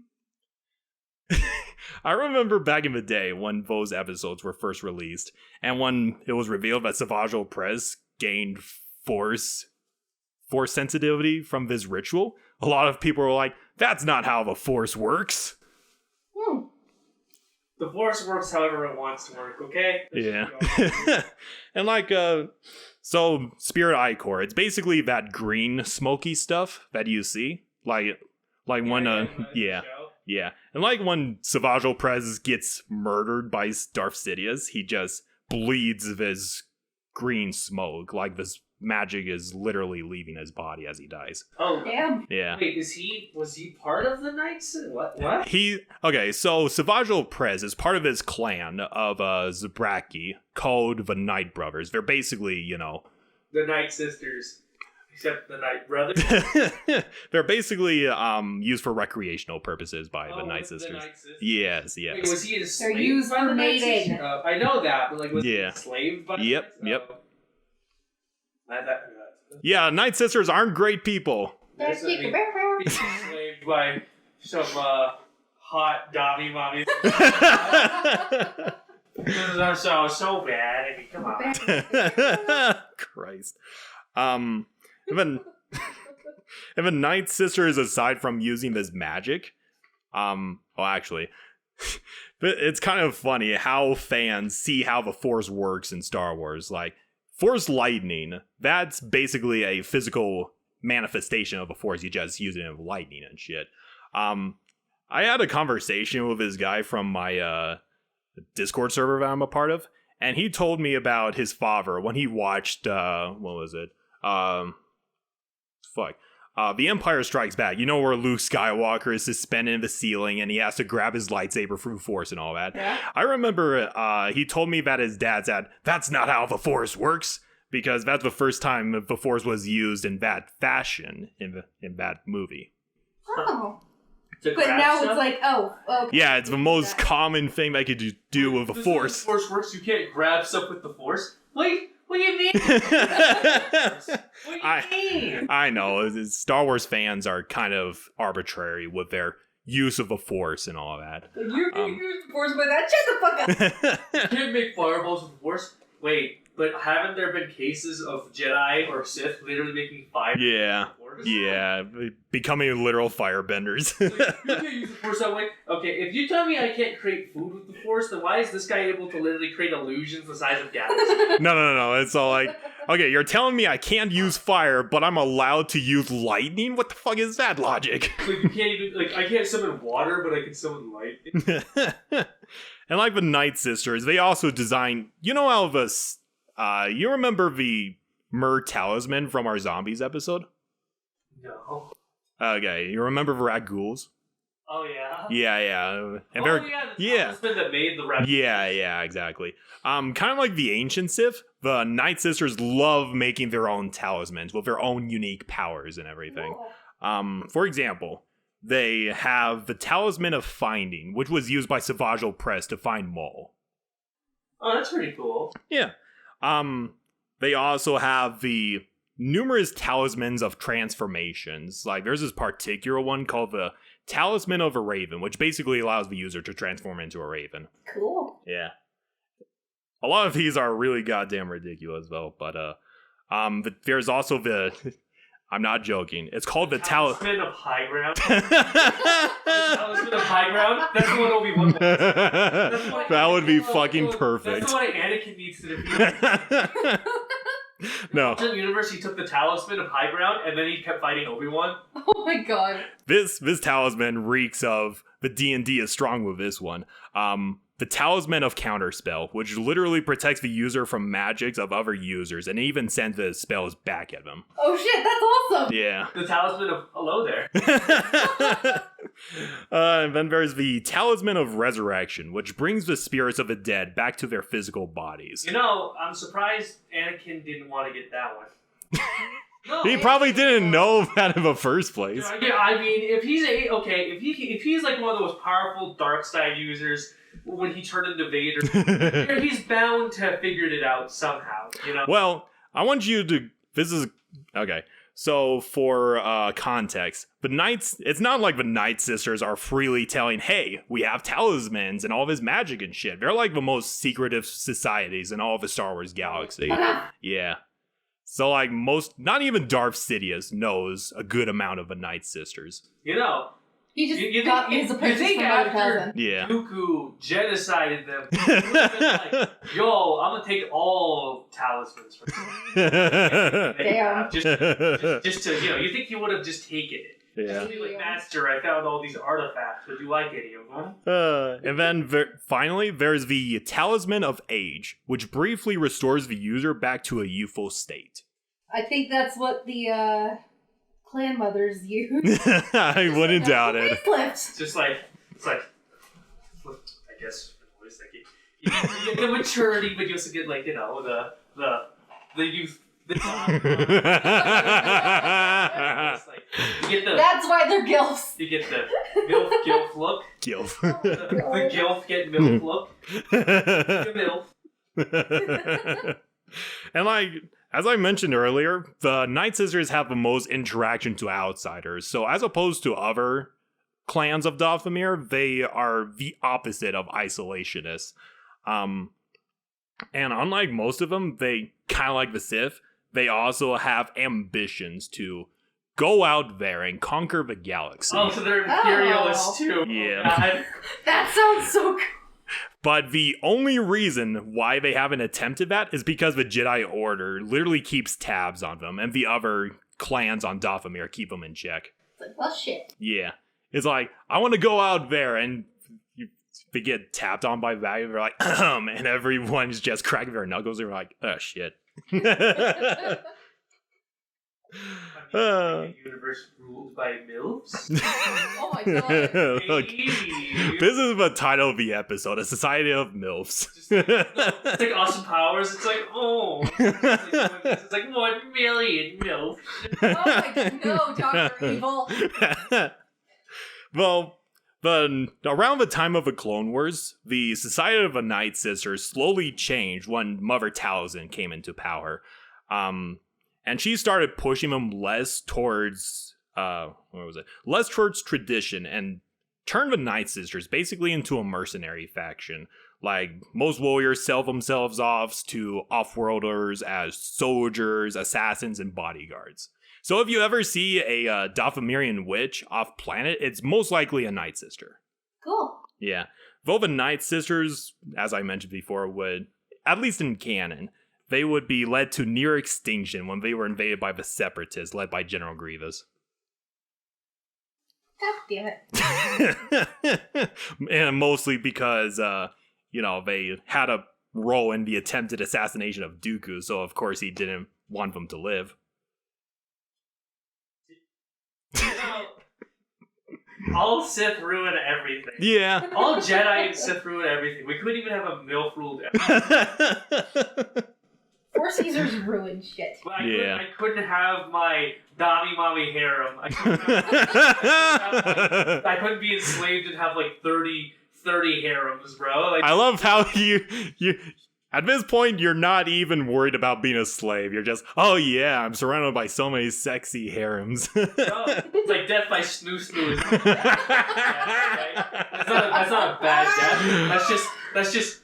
I remember back in the day when those episodes were first released, and when it was revealed that Savage Press gained force sensitivity from this ritual, a lot of people were like, that's not how the force works. The force works however it wants to work, okay? Yeah. And like, so Spirit Ichor, it's basically that green smoky stuff that you see. Like when, yeah. And like when Savage Prez gets murdered by Darth Sidious, he just bleeds this green smoke. Like this magic is literally leaving his body as he dies. Oh, Damn. Yeah. Wait, was he part of the Knights? What? Okay, so Savage Prez is part of his clan of Zabraki called the Night Brothers. They're basically, you know, the Nightsisters. Except the Night Brothers. They're basically used for recreational purposes by the Nightsisters. The Nightsisters. Yes. Wait, was he They're used for mating. I know that, but like, was he enslaved by the Yep. Yeah, Nightsisters aren't great people. He's enslaved by some hot Dobby mommies. This is so bad. I mean, come on. Christ. Even Nightsisters, aside from using this magic, actually, it's kind of funny how fans see how the Force works in Star Wars. Like, Force lightning, that's basically a physical manifestation of the Force. You just use it in lightning and shit. I had a conversation with this guy from my Discord server that I'm a part of, and he told me about his father when he watched, what was it? The Empire Strikes Back. You know where Luke Skywalker is suspended in the ceiling and he has to grab his lightsaber through Force and all that. Yeah. I remember he told me that his dad said, that's not how the Force works, because that's the first time the Force was used in that fashion in that movie. Oh. But now stuff? It's like, okay. Yeah, it's the most common thing that could do with the Force. The Force works, you can't grab stuff with the Force? Wait. What do you mean? I know. Star Wars fans are kind of arbitrary with their use of the Force and all of that. You can use the Force, but that shut the fuck up. You can't make fireballs with the Force. Wait, but haven't there been cases of Jedi or Sith literally making fire? Yeah, becoming literal firebenders. Like, you can't use the Force that way. Okay, if you tell me I can't create food with the Force, then why is this guy able to literally create illusions the size of galaxies? No. It's all like, okay, you're telling me I can't use fire, but I'm allowed to use lightning? What the fuck is that logic? Like, you can't even, like, I can't summon water, but I can summon lightning. And like the Nightsisters, they also design, you know how this, you remember the Myrrh Talisman from our Zombies episode? No. Okay, you remember the Rat Ghouls? Oh, yeah? Yeah. And the talisman that made the Rat Ghouls. Yeah, exactly. Kind of like the ancient Sith, the Nightsisters love making their own talismans with their own unique powers and everything. Whoa. For example, they have the Talisman of Finding, which was used by Savage Press to find Maul. Oh, that's pretty cool. Yeah. They also have the numerous talismans of transformations. Like, there's this particular one called the Talisman of a Raven, which basically allows the user to transform into a raven. Cool. Yeah. A lot of these are really goddamn ridiculous, though. But there's also the... I'm not joking. It's called the Talisman of High Ground. The Talisman of High Ground? That's the one Obi-Wan wants. That would be fucking perfect. That's the one Anakin needs to defeat. No. In the universe, he took the Talisman of High Ground, and then he kept fighting Obi-Wan. Oh my god. This talisman reeks of the D&D is strong with this one. The Talisman of Counterspell, which literally protects the user from magics of other users, and even sends the spells back at them. Oh shit, that's awesome! Yeah. The Talisman of Hello there. And then there's the Talisman of Resurrection, which brings the spirits of the dead back to their physical bodies. You know, I'm surprised Anakin didn't want to get that one. No, he probably didn't know that in the first place. Yeah, I mean, if he's like one of those powerful dark side users when he turned into Vader, he's bound to have figured it out somehow, you know? Well, I want you to... This is... Okay. So for context, it's not like the Nightsisters are freely telling, hey, we have talismans and all this magic and shit. They're like the most secretive societies in all of the Star Wars galaxy. Yeah. So like not even Darth Sidious knows a good amount of the Nightsisters. You know, He just you got his apprentice think from after Cousin. Yeah. Dooku genocided them, he would have been like, yo, I'm gonna take all talismans from you. Damn. Just to, you think he would have just taken it. Yeah. He'd be like, Master, I found all these artifacts. Would you like any of them? And then finally, there's the Talisman of Age, which briefly restores the user back to a youthful state. I think that's what the clan mothers use. I wouldn't doubt it. Facelift. It's like, I guess, you get the maturity, but you also get like, the youth. It's like, you get the, That's why they're gilfs. you get the gilf look. Gilf. The gilf get milf look. The milf. And like, as I mentioned earlier, the Nightsisters have the most interaction to outsiders. So as opposed to other clans of Dathomir, they are the opposite of isolationists. And unlike most of them, they kind of like the Sith, they also have ambitions to go out there and conquer the galaxy. Oh, so they're imperialists too. Yeah. That sounds so cool. But the only reason why they haven't attempted that is because the Jedi Order literally keeps tabs on them, and the other clans on Dathomir keep them in check. It's like, well, shit. Yeah. It's like, I want to go out there, and they get tapped on by value, they're like, and everyone's just cracking their knuckles, they're like, oh shit. The universe ruled by MILFs? Oh my god. Look, this is the title of the episode, A Society of MILFs. It's like Austin Powers, it's like, oh. It's like 1 million MILFs. Oh my god, no, Dr. Evil. Well, around the time of the Clone Wars, the Society of the Nightsisters slowly changed when Mother Talzin came into power. And she started pushing them less towards tradition and turned the Nightsisters basically into a mercenary faction. Like, most warriors sell themselves off to off-worlders as soldiers, assassins, and bodyguards. So if you ever see a Dathomirian witch off-planet, it's most likely a Nightsister. Cool. Yeah. Though the Nightsisters, as I mentioned before, would, at least in canon, they would be led to near extinction when they were invaded by the Separatists, led by General Grievous. God damn it. And mostly because, they had a role in the attempted assassination of Dooku, so of course he didn't want them to live. All Sith ruin everything. Yeah. All Jedi and Sith ruin everything. We couldn't even have a MILF ruled Four Caesars ruined shit. I couldn't have my Dami Mommy harem. I couldn't be enslaved and have like 30 harems, bro. Like, I love how you at this point, you're not even worried about being a slave. You're just, oh yeah, I'm surrounded by so many sexy harems. It's like death by snoo snoo. That's not a bad death. That's just,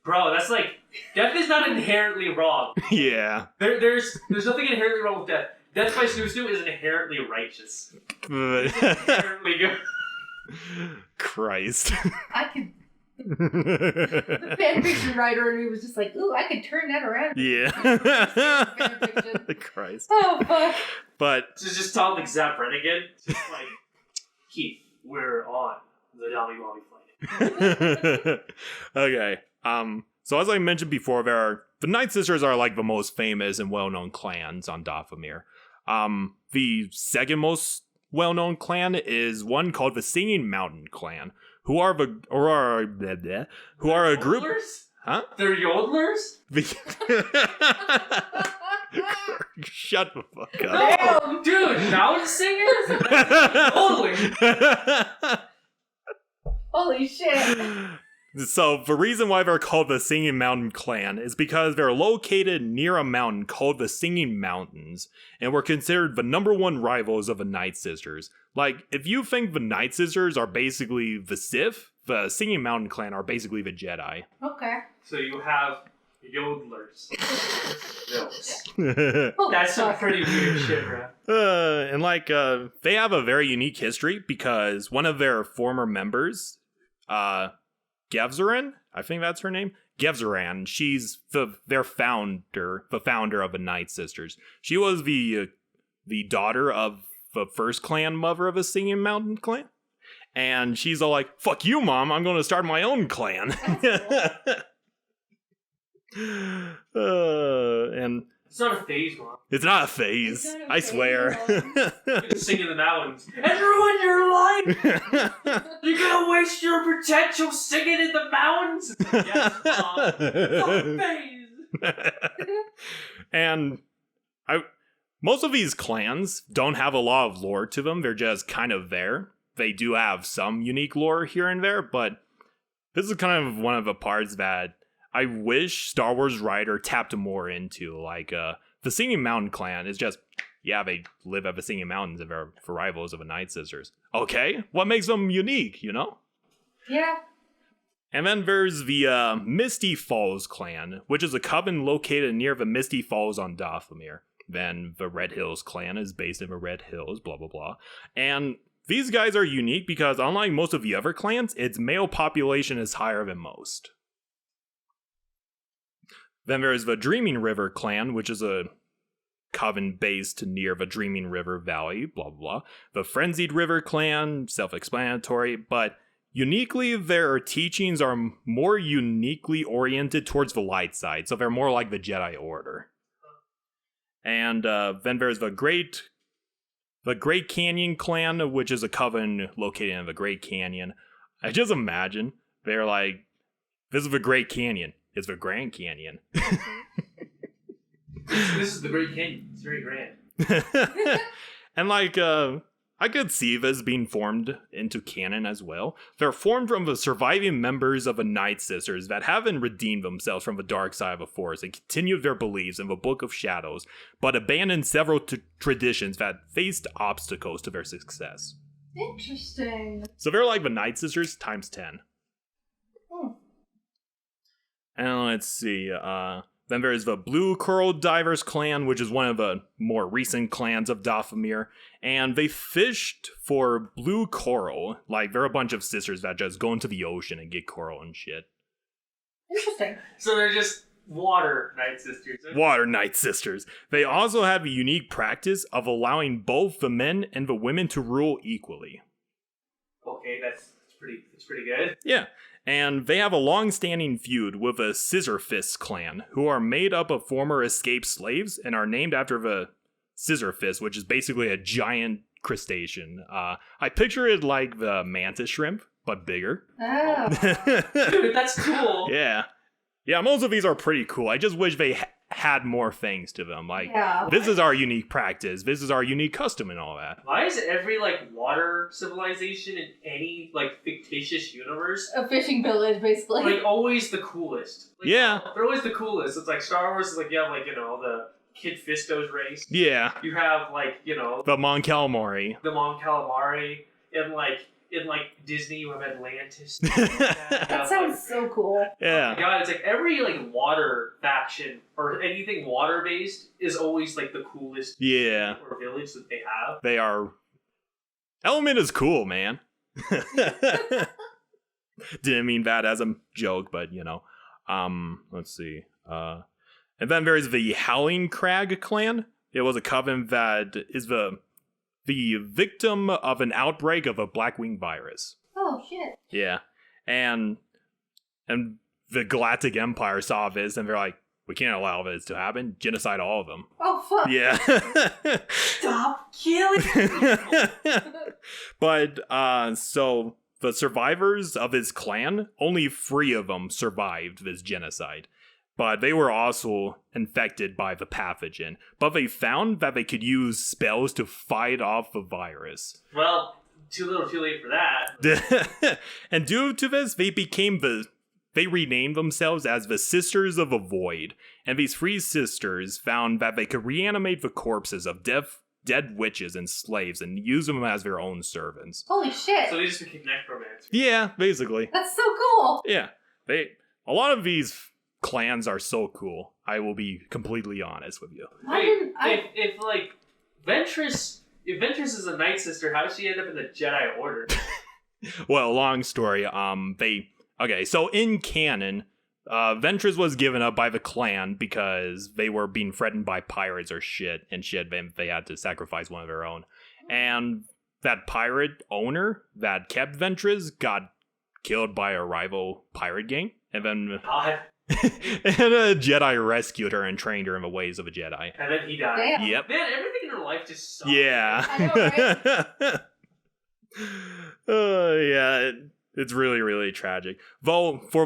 bro. That's like, death is not inherently wrong. Yeah. There's nothing inherently wrong with death. Death by snoo snoo is inherently righteous. It's inherently good. Christ. I could. The fanfiction writer in me was just like, ooh, I could turn that around. Yeah. Fanfiction. Christ. Oh, fuck. But So just Tom like Zap Renegade. Just like, Keith, we're on the Dami Mommy flight. okay. So as I mentioned before, the Nightsisters are like the most famous and well-known clans on Dathomir. The second most well-known clan is one called the Singing Mountain Clan, who are a group. Yodelers? Huh? They're yodelers? Shut the fuck up. No, dude, mountain singers? Totally. Holy shit. So the reason why they're called the Singing Mountain Clan is because they're located near a mountain called the Singing Mountains, and were considered the #1 rivals of the Nightsisters. Like, if you think the Nightsisters are basically the Sith, the Singing Mountain Clan are basically the Jedi. Okay. So you have yodelers. Oh, That's some fuck. pretty weird shit, bro. And like, they have a very unique history because one of their former members, Gevzeran, I think that's her name. Gevzeran, she's their founder, the founder of the Nightsisters. She was the daughter of the first clan mother of the Singing Mountain Clan. And she's all like, fuck you, Mom, I'm going to start my own clan. And It's not a phase, Mom. it's not a phase, It's not a I phase, swear. You can sing in the mountains and ruin your life. You're gonna waste your potential singing in the mountains. It's like, yes, Mom. It's not a phase. And most of these clans don't have a lot of lore to them. They're just kind of there. They do have some unique lore here and there, but this is kind of one of the parts that I wish Star Wars Writer tapped more into. Like, the Singing Mountain Clan is just, yeah, they live at the Singing Mountains and they're rivals of the Nightsisters. Okay, what makes them unique, you know? Yeah. And then there's the Misty Falls Clan, which is a coven located near the Misty Falls on Dathomir. Then the Red Hills Clan is based in the Red Hills, blah, blah, blah. And these guys are unique because unlike most of the other clans, its male population is higher than most. Then there's the Dreaming River Clan, which is a coven based near the Dreaming River Valley, blah, blah, blah. The Frenzied River Clan, self-explanatory, but uniquely, their teachings are more uniquely oriented towards the light side, so they're more like the Jedi Order. And then there's the Great Canyon Clan, which is a coven located in the Great Canyon. I just imagine they're like, this is the Great Canyon. It's the Grand Canyon. This is the Great Canyon. It's very grand. And like, I could see this being formed into canon as well. They're formed from the surviving members of the Nightsisters that haven't redeemed themselves from the dark side of the Force and continued their beliefs in the Book of Shadows, but abandoned several traditions that faced obstacles to their success. Interesting. So they're like the Nightsisters times 10. And let's see, then there's the Blue Coral Divers Clan, which is one of the more recent clans of Dathomir, and they fished for blue coral. Like, they're a bunch of sisters that just go into the ocean and get coral and shit. Interesting. So they're just water Nightsisters. Water Nightsisters. They also have a unique practice of allowing both the men and the women to rule equally. Okay, that's pretty good. Yeah. And they have a long-standing feud with the Scissor Fists clan, who are made up of former escaped slaves and are named after the Scissor Fist, which is basically a giant crustacean. I picture it like the mantis shrimp, but bigger. Oh. Dude, that's cool. Yeah. Yeah, most of these are pretty cool. I just wish they had more things to them. Like, Yeah. this is our unique practice, this is our unique custom and all that. Why is every, water civilization in any, fictitious universe, A fishing village, basically. always the coolest? Yeah. They're always the coolest. It's like Star Wars is you have, the Kid Fisto's race. Yeah. You have, The Mon Calamari. the Mon Calamari. And, in Disney, you have Atlantis. That sounds so cool. Oh my Yeah. god, it's every water faction or anything water based is always the coolest Yeah. or village that they have. They are. Element is cool, man. Didn't mean that as a joke, but let's see. And then there's the Howling Crag clan. It was a coven that is the victim of an outbreak of a Blackwing virus. Oh, shit. Yeah. And the Galactic Empire saw this and they're like, we can't allow this to happen. Genocide all of them. Oh, fuck. Yeah. Stop killing people! But, so the survivors of his clan, only 3 of them survived this genocide. But they were also infected by the pathogen. But they found that they could use spells to fight off the virus. Well, too little too late for that. And due to this, they became the they renamed themselves as the Sisters of the Void, and these three sisters found that they could reanimate the corpses of dead witches and slaves and use them as their own servants. Holy shit. So they just became necromancers. Yeah, basically. That's so cool. Yeah, a lot of these clans are so cool. I will be completely honest with you. If like Ventress, if Ventress is a Night Sister, how does she end up in the Jedi Order? Well, long story. So in canon, Ventress was given up by the clan because they were being threatened by pirates or shit, and they had to sacrifice one of their own. And that pirate owner that kept Ventress got killed by a rival pirate gang, and then and a Jedi rescued her and trained her in the ways of a Jedi. And then he died. Damn. Yep. Man, everything in her life just sucks. Yeah. I know, right? It's really, really tragic. Though, for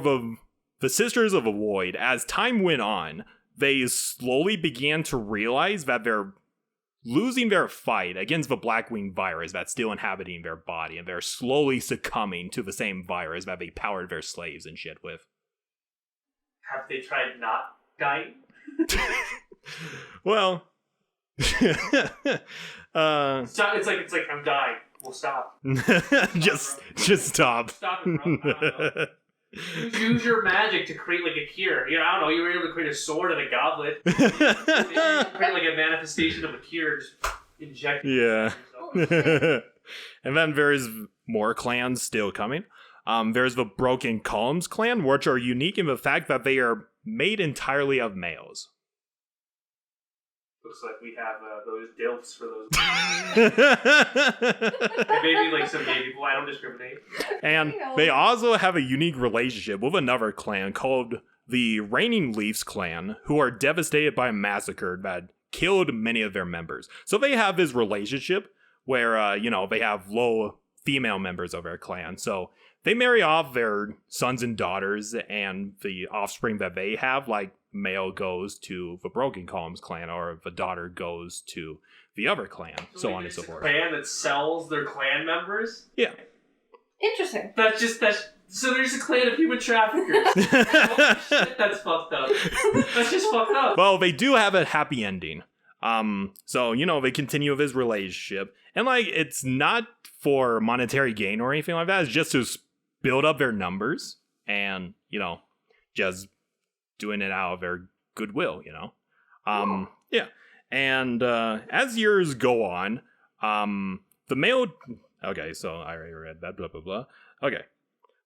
the Sisters of the Void, as time went on, they slowly began to realize that they're losing their fight against the Blackwing virus that's still inhabiting their body, and they're slowly succumbing to the same virus that they powered their slaves and shit with. Have they tried not dying? Well, Stop. It's like I'm dying. We'll stop. just stop. Stop it, bro. I don't know. Use your magic to create like a cure. You know, I don't know. You were able to create a sword and a goblet. Maybe you can create like a manifestation of a cure. Just inject it. Yeah. And then there's more clans still coming. There's the Broken Columns clan, which are unique in the fact that they are made entirely of males. Looks like we have those dilfs for those. And maybe like some gay people. I don't discriminate. And they also have a unique relationship with another clan called the Raining Leafs clan, who are devastated by a massacre that killed many of their members. So they have this relationship where, they have low female members of their clan. So they marry off their sons and daughters, and the offspring that they have, like male goes to the Broken Columns clan, or the daughter goes to the other clan, so on and so forth. A clan that sells their clan members? Yeah. Interesting. So there's a clan of human traffickers. Holy shit, that's fucked up. That's just fucked up. Well, they do have a happy ending. So, they continue this relationship. And, it's not for monetary gain or anything like that. It's just to build up their numbers and, just doing it out of their goodwill, Yeah. And as years go on, the male... Okay, so I already read that, blah, blah, blah. Okay.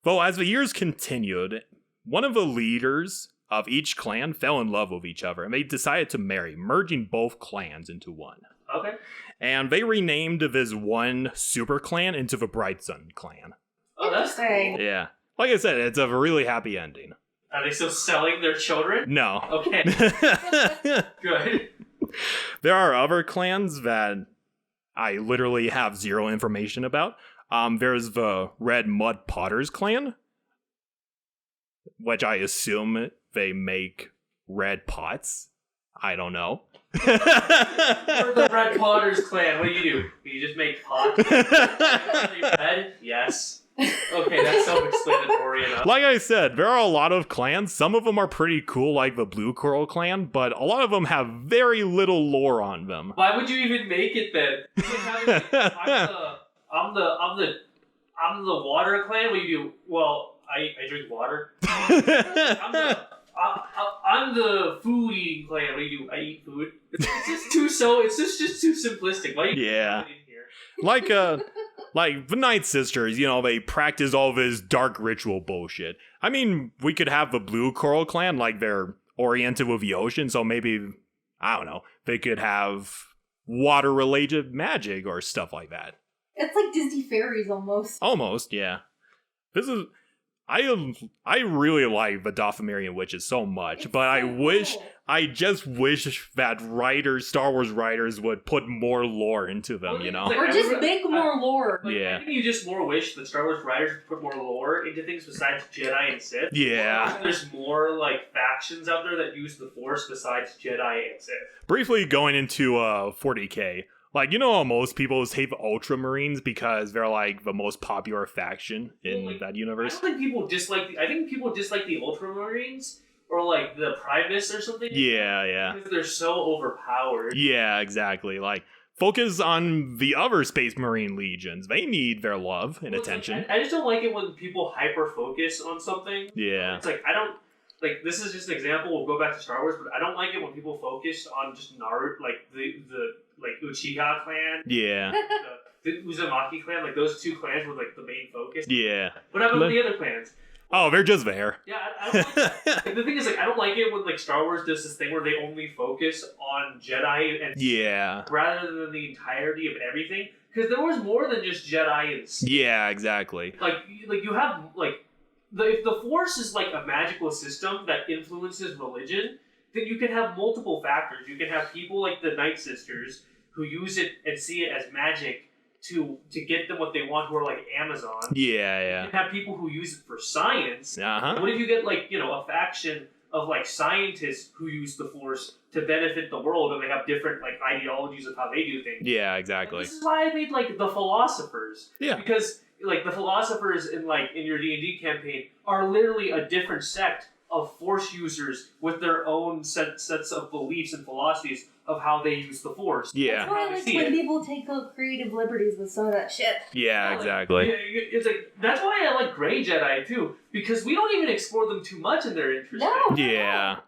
Well, as the years continued, one of the leaders of each clan fell in love with each other, and they decided to marry, merging both clans into one. Okay. And they renamed this one super clan into the Bright Sun clan. Oh, that's Interesting. cool. Yeah. Like I said, it's a really happy ending. Are they still selling their children? No. Okay. Good. There are other clans that I literally have zero information about. There's the Red Mud Potters clan, which I assume they make red pots. I don't know. We're the Red Potters clan. What do? You just make pots? Are they red? Yes. Okay, that's self-explanatory enough. Like I said, there are a lot of clans. Some of them are pretty cool, like the Blue Coral clan, but a lot of them have very little lore on them. Why would you even make it then? I'm the water clan. What do you do? Well, I drink water. I'm the food eating clan. What do you do? I eat food. It's just too simplistic. Why yeah. Like the Nightsisters, they practice all this dark ritual bullshit. I mean, we could have the Blue Coral clan, they're oriented with the ocean, so maybe, I don't know, they could have water-related magic or stuff like that. It's like Disney fairies almost. Almost, yeah. I really like the Dathomirian witches so much, but I just wish that Star Wars writers would put more lore into them, Or just make more lore. Yeah. I think you just more wish that Star Wars writers would put more lore into things besides Jedi and Sith. Yeah. There's more, factions out there that use the Force besides Jedi and Sith. Briefly going into 40K, Like, you know how most people hate Ultramarines because they're like the most popular faction in that universe? I don't think people dislike I think people dislike the Ultramarines or like the Primus or something. Yeah. Because they're so overpowered. Yeah, exactly. Like, focus on the other Space Marine legions. They need their love and attention. Like, I just don't like it when people hyper-focus on something. Yeah. It's like, I don't... Like, this is just an example, we'll go back to Star Wars, but I don't like it when people focus on just Naruto, like, the Uchiha clan. Yeah. The Uzumaki clan, like, those two clans were, like, the main focus. Yeah. What about the other clans? Oh, they're just there. Yeah, I don't like, the thing is, like, I don't like it when, like, Star Wars does this thing where they only focus on Jedi and Yeah. rather than the entirety of everything. Because there was more than just Jedi and Sith. Yeah, exactly. Like you have, like, if the Force is, like, a magical system that influences religion, then you can have multiple factors. You can have people like the Nightsisters who use it and see it as magic to get them what they want, who are like Amazon. Yeah. You can have people who use it for science. Uh-huh. What if you get, like, you know, a faction of, like, scientists who use the Force to benefit the world, and they have different, like, ideologies of how they do things? Yeah, exactly. And this is why I made, like, the philosophers. Yeah. Because, like, the philosophers in your D&D campaign are literally a different sect of Force users with their own sets of beliefs and philosophies of how they use the Force. Yeah. That's why I like when people take creative liberties with some of that shit. Yeah, exactly. It's like, that's why I like Grey Jedi too, because we don't even explore them too much in their interests. No. Yeah.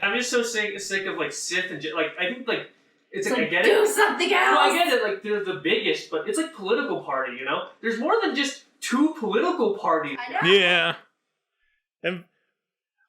I'm just so sick of, like, Sith and like, I think, like, it's like, I get do it. something else. No, I get it. Like, they're the biggest, but it's like political party, you know? There's more than just two political parties. I know. Yeah. And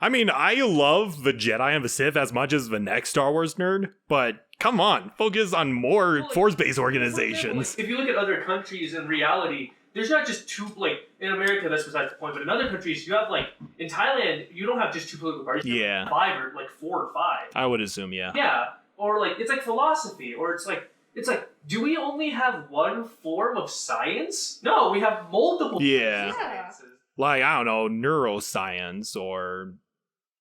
I mean, I love the Jedi and the Sith as much as the next Star Wars nerd, but come on, focus on more Force-based organizations. Like, if you look at other countries in reality, there's not just two, like, in America, that's besides the point, but in other countries, you have, like, in Thailand, you don't have just two political parties. You have, like, 5 or, like, 4 or 5. I would assume, yeah. Yeah. Or, like, it's like philosophy, or it's like, do we only have one form of science? No, we have multiple Yeah. sciences. Like, I don't know, neuroscience or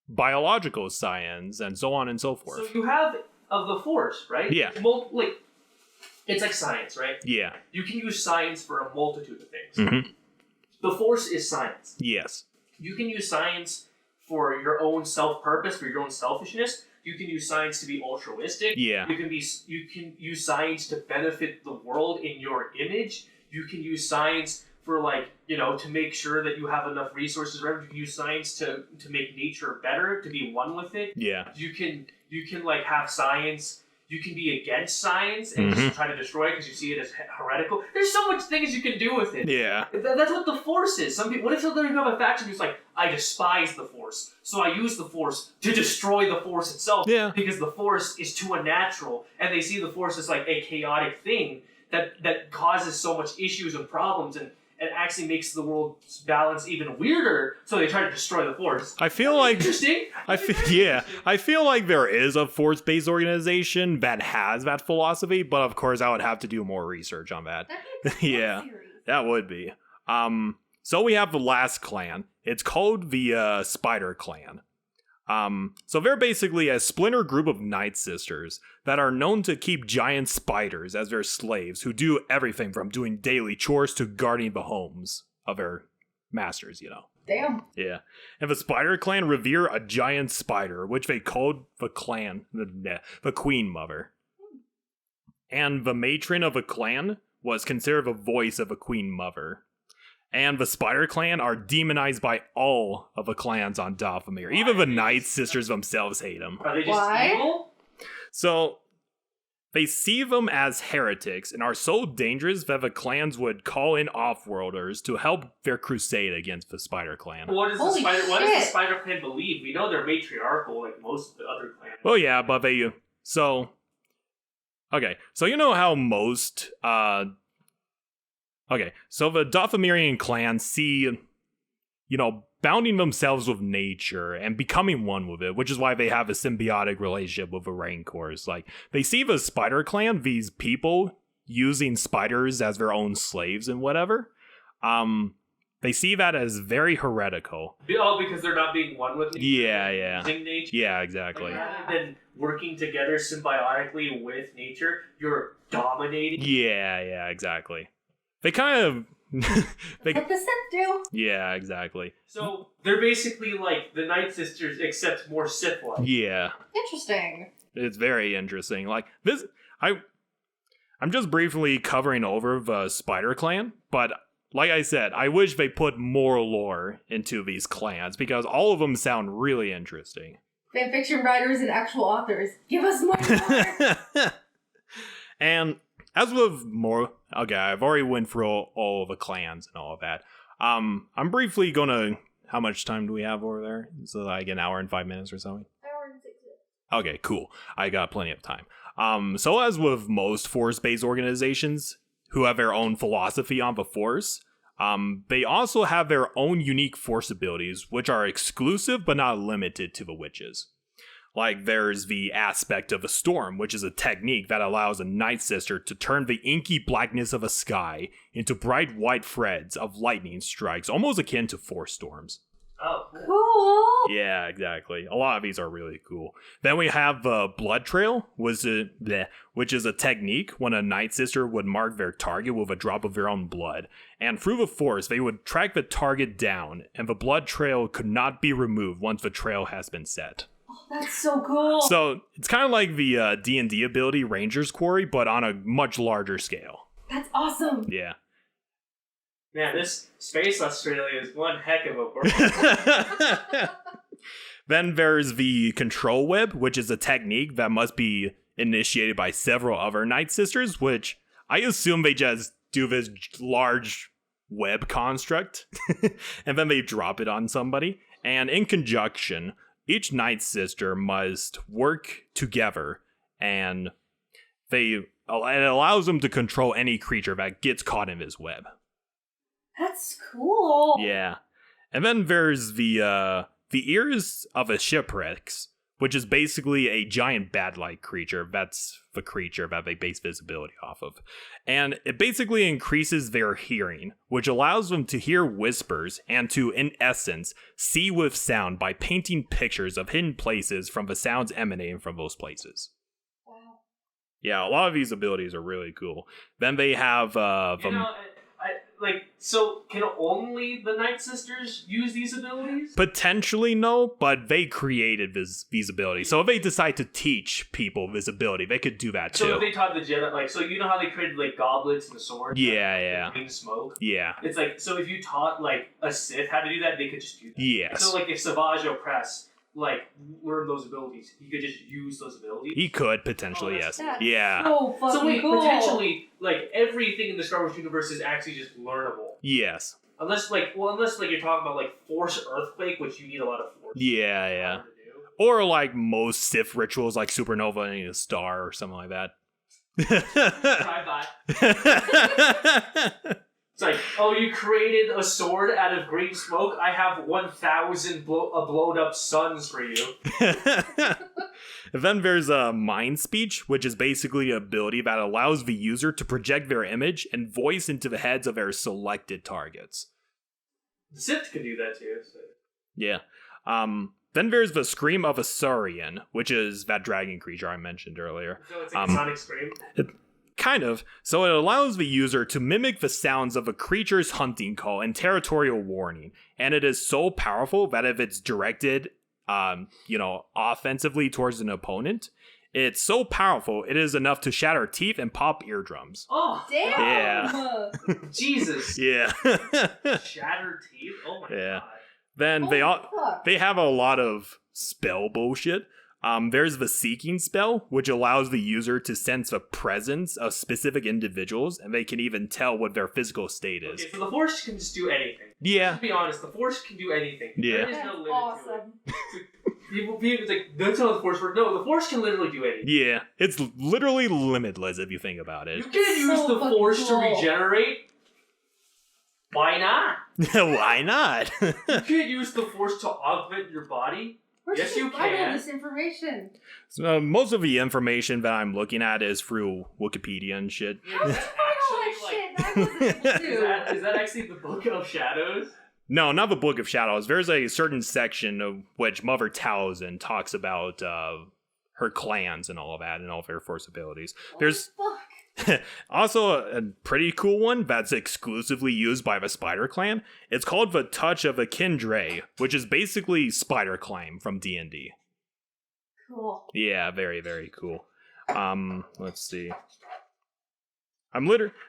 biological science and so on and so forth. So you have of the Force, right? Yeah. It's like science, right? Yeah. You can use science for a multitude of things. Mm-hmm. The Force is science. Yes. You can use science for your own self-purpose, for your own selfishness. You can use science to be altruistic. Yeah. You can use science to benefit the world in your image. You can use science for, like, you know, to make sure that you have enough resources. You can use science to make nature better, to be one with it. Yeah. You can like have science. You can be against science and just try to destroy it because you see it as heretical. There's so much things you can do with it. Yeah. That's what the Force is. Some people, what if you have a faction who's like, I despise the Force, so I use the Force to destroy the Force itself. Yeah. Because the Force is too unnatural, and they see the Force as like a chaotic thing that causes so much issues and problems and actually makes the world's balance even weirder, so they try to destroy the Force. I feel like Interesting. I feel like there is a Force-based organization that has that philosophy, but of course I would have to do more research on that. Yeah. That would be. So we have the last clan. It's called the Spider Clan. So they're basically a splinter group of Nightsisters that are known to keep giant spiders as their slaves who do everything from doing daily chores to guarding the homes of their masters, you know. Damn. Yeah. And the Spider Clan revere a giant spider, which they called the clan, the Queen Mother. And the matron of a clan was considered the voice of a Queen Mother. And the Spider Clan are demonized by all of the clans on Dathomir. Why? Even the Nightsisters themselves hate them. Are they just Why? evil? So, they see them as heretics and are so dangerous that the clans would call in offworlders to help their crusade against the Spider Clan. What does the Holy shit. Spider Clan believe? We know they're matriarchal, like most of the other clans. Well, yeah, but they... So... Okay, so you know how most... Okay, so the Dathomirian clans see, you know, bounding themselves with nature and becoming one with it, which is why they have a symbiotic relationship with the Rancors. Like, they see the Spider Clan, these people using spiders as their own slaves and whatever. They see that as very heretical. Oh, because they're not being one with nature. Yeah. Using nature. Yeah, exactly. Like, rather than working together symbiotically with nature, you're dominating. Yeah, exactly. They kind of... What the Sith do? Yeah, exactly. So they're basically like the Nightsisters, except more Sith-like. Yeah. Interesting. It's very interesting. Like, this... I'm just briefly covering over the Spider Clan, but... Like I said, I wish they put more lore into these clans because all of them sound really interesting. Fanfiction writers and actual authors, give us more lore! And as with more, okay, I've already went through all the clans and all of that. I'm briefly gonna. How much time do we have over there? So like an hour and 5 minutes or something. Hour and 6 minutes. Okay, cool. I got plenty of time. So as with most Force-based organizations who have their own philosophy on the Force, they also have their own unique Force abilities, which are exclusive but not limited to the witches. Like, there's the aspect of a storm, which is a technique that allows a Nightsister to turn the inky blackness of a sky into bright white threads of lightning strikes, almost akin to Force storms. Oh, Cool! Yeah, exactly. A lot of these are really cool. Then we have Blood Trail, which is a technique when a Nightsister would mark their target with a drop of their own blood. And through the Force, they would track the target down, and the blood trail could not be removed once the trail has been set. Oh, that's so cool! So, it's kind of like the D&D ability Ranger's Quarry, but on a much larger scale. That's awesome! Yeah. man, this Space Australia is one heck of a world. Then there's the Control Web, which is a technique that must be initiated by several other Nightsisters, which I assume they just do this large web construct, and then they drop it on somebody. And in conjunction, each Nightsister must work together, and it allows them to control any creature that gets caught in this web. That's cool! Yeah. And then there's the Ears of a Shipwrecks, which is basically a giant bat-like creature. That's the creature that they base visibility off of. And it basically increases their hearing, which allows them to hear whispers and to, in essence, see with sound by painting pictures of hidden places from the sounds emanating from those places. Wow. Yeah, a lot of these abilities are really cool. Then they have So can only the Nightsisters use these abilities? potentially no, but they created these abilities. So if they decide to teach people this ability, they could do that too. So if they taught the Jedi, so you know how they created goblets and swords? Yeah. Green smoke? Yeah. It's so if you taught a Sith how to do that, they could just do that. Yes. So if Savage Opress learned those abilities, he could just use those abilities. He could potentially, yes. That's Yeah. so fucking So wait, cool! potentially, everything in the Star Wars universe is actually just learnable. Yes. Unless you're talking about Force Earthquake, which you need a lot of Force. Yeah. power to do. Or most Sith rituals like supernova and a star or something like that. Try that. It's you created a sword out of green smoke? I have 1,000 blown up suns for you. Then there's Mind Speech, which is basically an ability that allows the user to project their image and voice into the heads of their selected targets. The Sith can do that too. So. Yeah. Then there's the Scream of a Saurian, which is that dragon creature I mentioned earlier. So it's a sonic scream? Kind of. So it allows the user to mimic the sounds of a creature's hunting call and territorial warning. And it is so powerful that if it's directed, offensively towards an opponent, it's so powerful it is enough to shatter teeth and pop eardrums. Oh, Damn! Yeah. Jesus. Yeah. Shattered teeth? Oh my Yeah. god. Then they have a lot of spell bullshit. There's the Seeking spell, which allows the user to sense the presence of specific individuals, and they can even tell what their physical state is. Okay, so the Force can just do anything. Yeah. Let's be honest, the Force can do anything. Yeah. There is That's no limit awesome. to it. People that's how the Force works. No, the Force can literally do anything. Yeah, it's literally limitless if you think about You it. can use So the fucking Force to cool. regenerate. Why not? Why not? You can't use the Force to augment your body. Where'd Yes, you you find all can. this information? So, most of the information that I'm looking at is through Wikipedia and shit. Yeah, How'd you that's find all that actually, shit? wasn't able to. Is that actually the Book of Shadows? No, not the Book of Shadows. There's a certain section of which Mother Talzin talks about her clans and all of that and all of their force abilities. There's also a pretty cool one that's exclusively used by the Spider Clan. It's called the Touch of a Kindre, which is basically Spider Clan from D&D. Cool. Yeah, very, very cool. Let's see.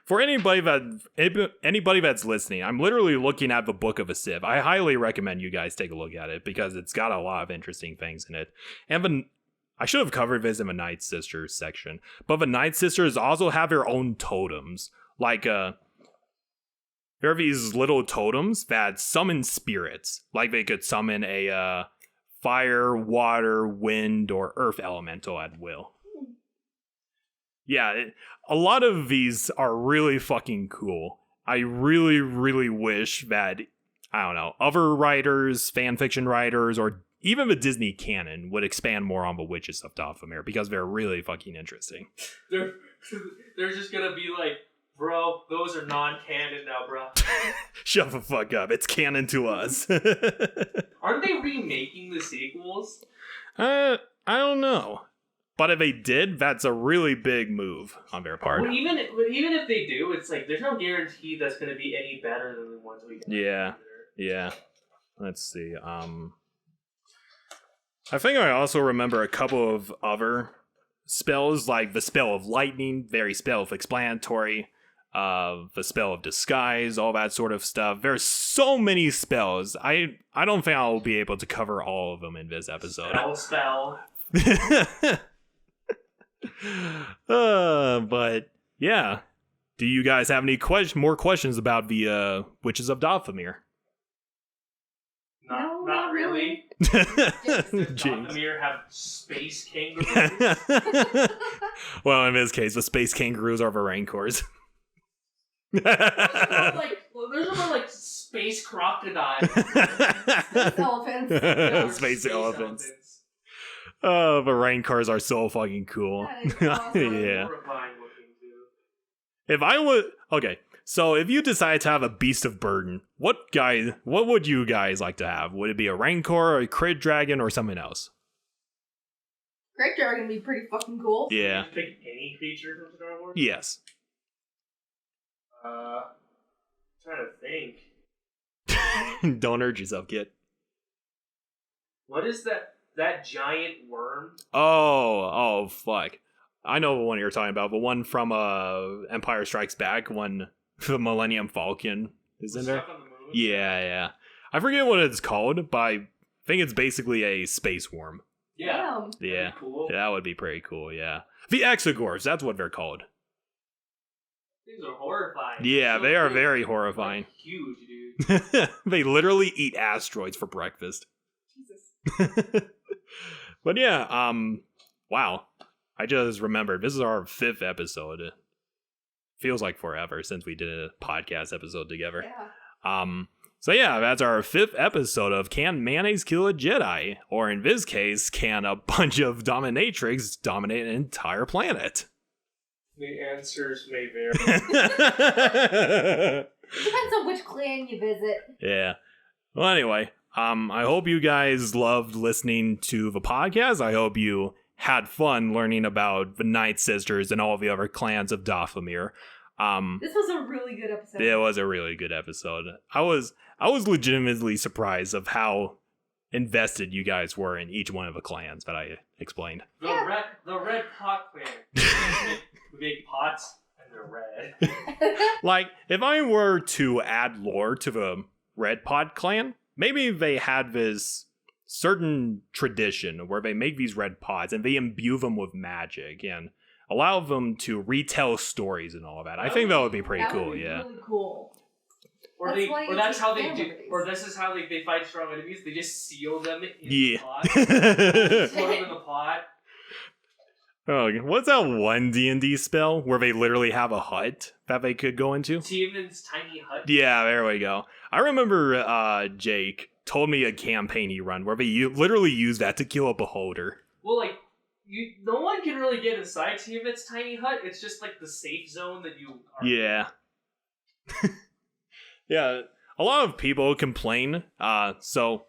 For anybody that's listening, I'm literally looking at the Book of a Sith. I highly recommend you guys take a look at it because it's got a lot of interesting things in it. And I should have covered this in the Nightsisters section, but the Nightsisters also have their own totems. Like, there are these little totems that summon spirits. Like they could summon a fire, water, wind, or earth elemental at will. Yeah, a lot of these are really fucking cool. I really, really wish that, I don't know, other writers, fanfiction writers, or even the Disney canon would expand more on the Witches of Dathomir because they're really fucking interesting. They're just gonna be like, bro, those are non-canon now, bro. Shut the fuck up. It's canon to us. Aren't they remaking the sequels? I don't know. But if they did, that's a really big move on their part. But even if they do, it's like there's no guarantee that's going to be any better than the ones we got. Yeah. Let's see. I think I also remember a couple of other spells, like the spell of lightning, very self-explanatory. The spell of disguise, all that sort of stuff. There's so many spells. I don't think I'll be able to cover all of them in this episode. Spell. But yeah, do you guys have any more questions about the Witches of Dathomir? Not really. Does Dathomir have space kangaroos? Well, in this case, the space kangaroos are the Rancors. There's more like space crocodiles. Space elephants. Yeah, Space elephants. Oh, the Rancors are so fucking cool. That is awesome. Yeah. Horrifying looking too. So if you decide to have a beast of burden, what would you guys like to have? Would it be a Rancor, a Crit Dragon, or something else? Great Dragon would be pretty fucking cool. Yeah. Can you pick any creature from Star Wars? Yes. Trying to think. Don't urge yourself, kid. What is that giant worm? Oh, fuck. I know the one you're talking about. The one from Empire Strikes Back, when the Millennium Falcon is in there. Stuck on the moon? Yeah. I forget what it's called, but I think it's basically a space worm. Yeah. Damn. Yeah. Cool. That would be pretty cool, yeah. The Exegorphs, that's what they're called. These are horrifying. Yeah, So they are big, very horrifying. like, huge, dude. They literally eat asteroids for breakfast. Jesus. But yeah, wow. I just remembered, this is our 5th episode. It feels like forever since we did a podcast episode together. Yeah. So yeah, that's our 5th episode of Can Mayonnaise Kill a Jedi? Or in this case, can a bunch of dominatrix dominate an entire planet? The answers may vary. Depends on which clan you visit. Yeah. Well, anyway, I hope you guys loved listening to the podcast. I hope you had fun learning about the Nightsisters and all the other clans of Dathomir. This was a really good episode. It was a really good episode. I was legitimately surprised of how invested you guys were in each one of the clans that I explained. The red pot clan. We make pots and they're red. Like, if I were to add lore to the Red Pod clan, maybe they had this certain tradition where they make these red pods and they imbue them with magic and allow them to retell stories and all of that. I think that would be pretty cool, would be yeah. really cool. Or That's why that's how they it's do. families. Or this is how they fight strong enemies. They just seal them in Yeah. the pot. Put them in the pot. Oh, what's that one D&D spell where they literally have a hut that they could go into? Tiamat's tiny hut. Yeah, there we go. I remember Jake told me a campaign he run where they literally use that to kill a beholder. Well, like, no one can really get inside Tiamat's tiny hut. It's just like the safe zone that you are. Yeah. Yeah, a lot of people complain. So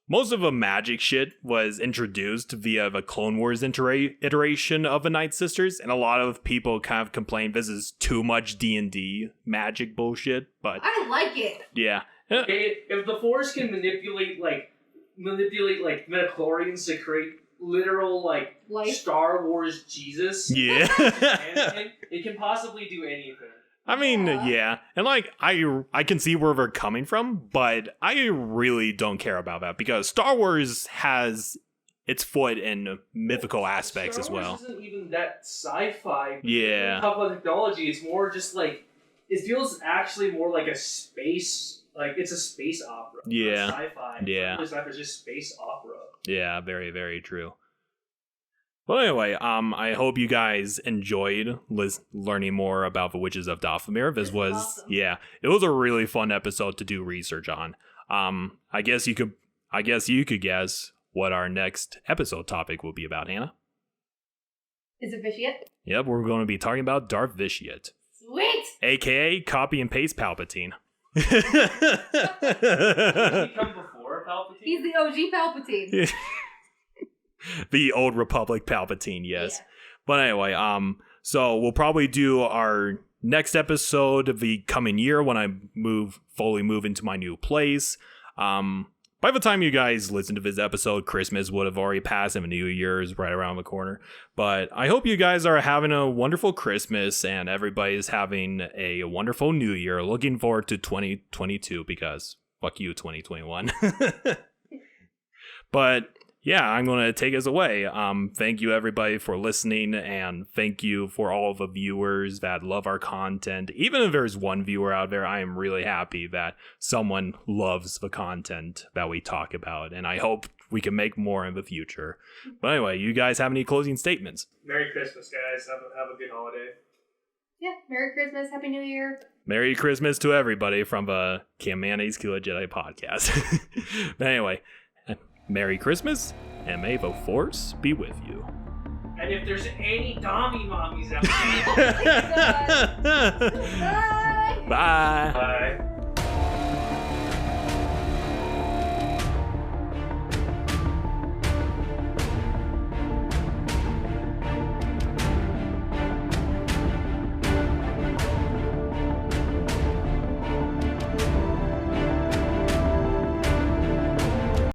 most of the magic shit was introduced via the Clone Wars iteration of the Nightsisters, and a lot of people kind of complain this is too much D&D magic bullshit. But I like it. yeah, If the Force can manipulate midichlorians to create literal Life? Star Wars Jesus, yeah. it can possibly do anything. I mean, yeah. And like I can see where they're coming from, but I really don't care about that because Star Wars has its foot in mythical aspects as well. Star Wars isn't even that sci-fi. Yeah. Talk about technology, it's more just like it feels actually more like a space, it's a space opera. Yeah. Not sci-fi. Yeah. It's just space opera. Yeah, very, very true. Well, anyway, I hope you guys enjoyed learning more about the Witches of Dathomir. This was awesome. Yeah, it was a really fun episode to do research on. I guess you could guess what our next episode topic will be about, Hannah. Is it Vitiate? Yep, we're going to be talking about Darth Vitiate, Sweet! aka copy and paste Palpatine. Did he come before Palpatine? He's the OG Palpatine. The Old Republic Palpatine, yes. Yeah. But anyway, so we'll probably do our next episode of the coming year when I fully move into my new place. By the time you guys listen to this episode, Christmas would have already passed and the New Year is right around the corner. But I hope you guys are having a wonderful Christmas and everybody's having a wonderful New Year. Looking forward to 2022 because fuck you, 2021. But yeah, I'm going to take us away. Thank you, everybody, for listening, and thank you for all the viewers that love our content. Even if there's one viewer out there, I am really happy that someone loves the content that we talk about, and I hope we can make more in the future. But anyway, you guys have any closing statements? Merry Christmas, guys. Have a good holiday. Yeah, Merry Christmas, Happy New Year. Merry Christmas to everybody from the Mayonnaise Killer Jedi podcast. But anyway, Merry Christmas, and may the Force be with you. And if there's any Dommy Mommies out there, Bye. Bye. bye.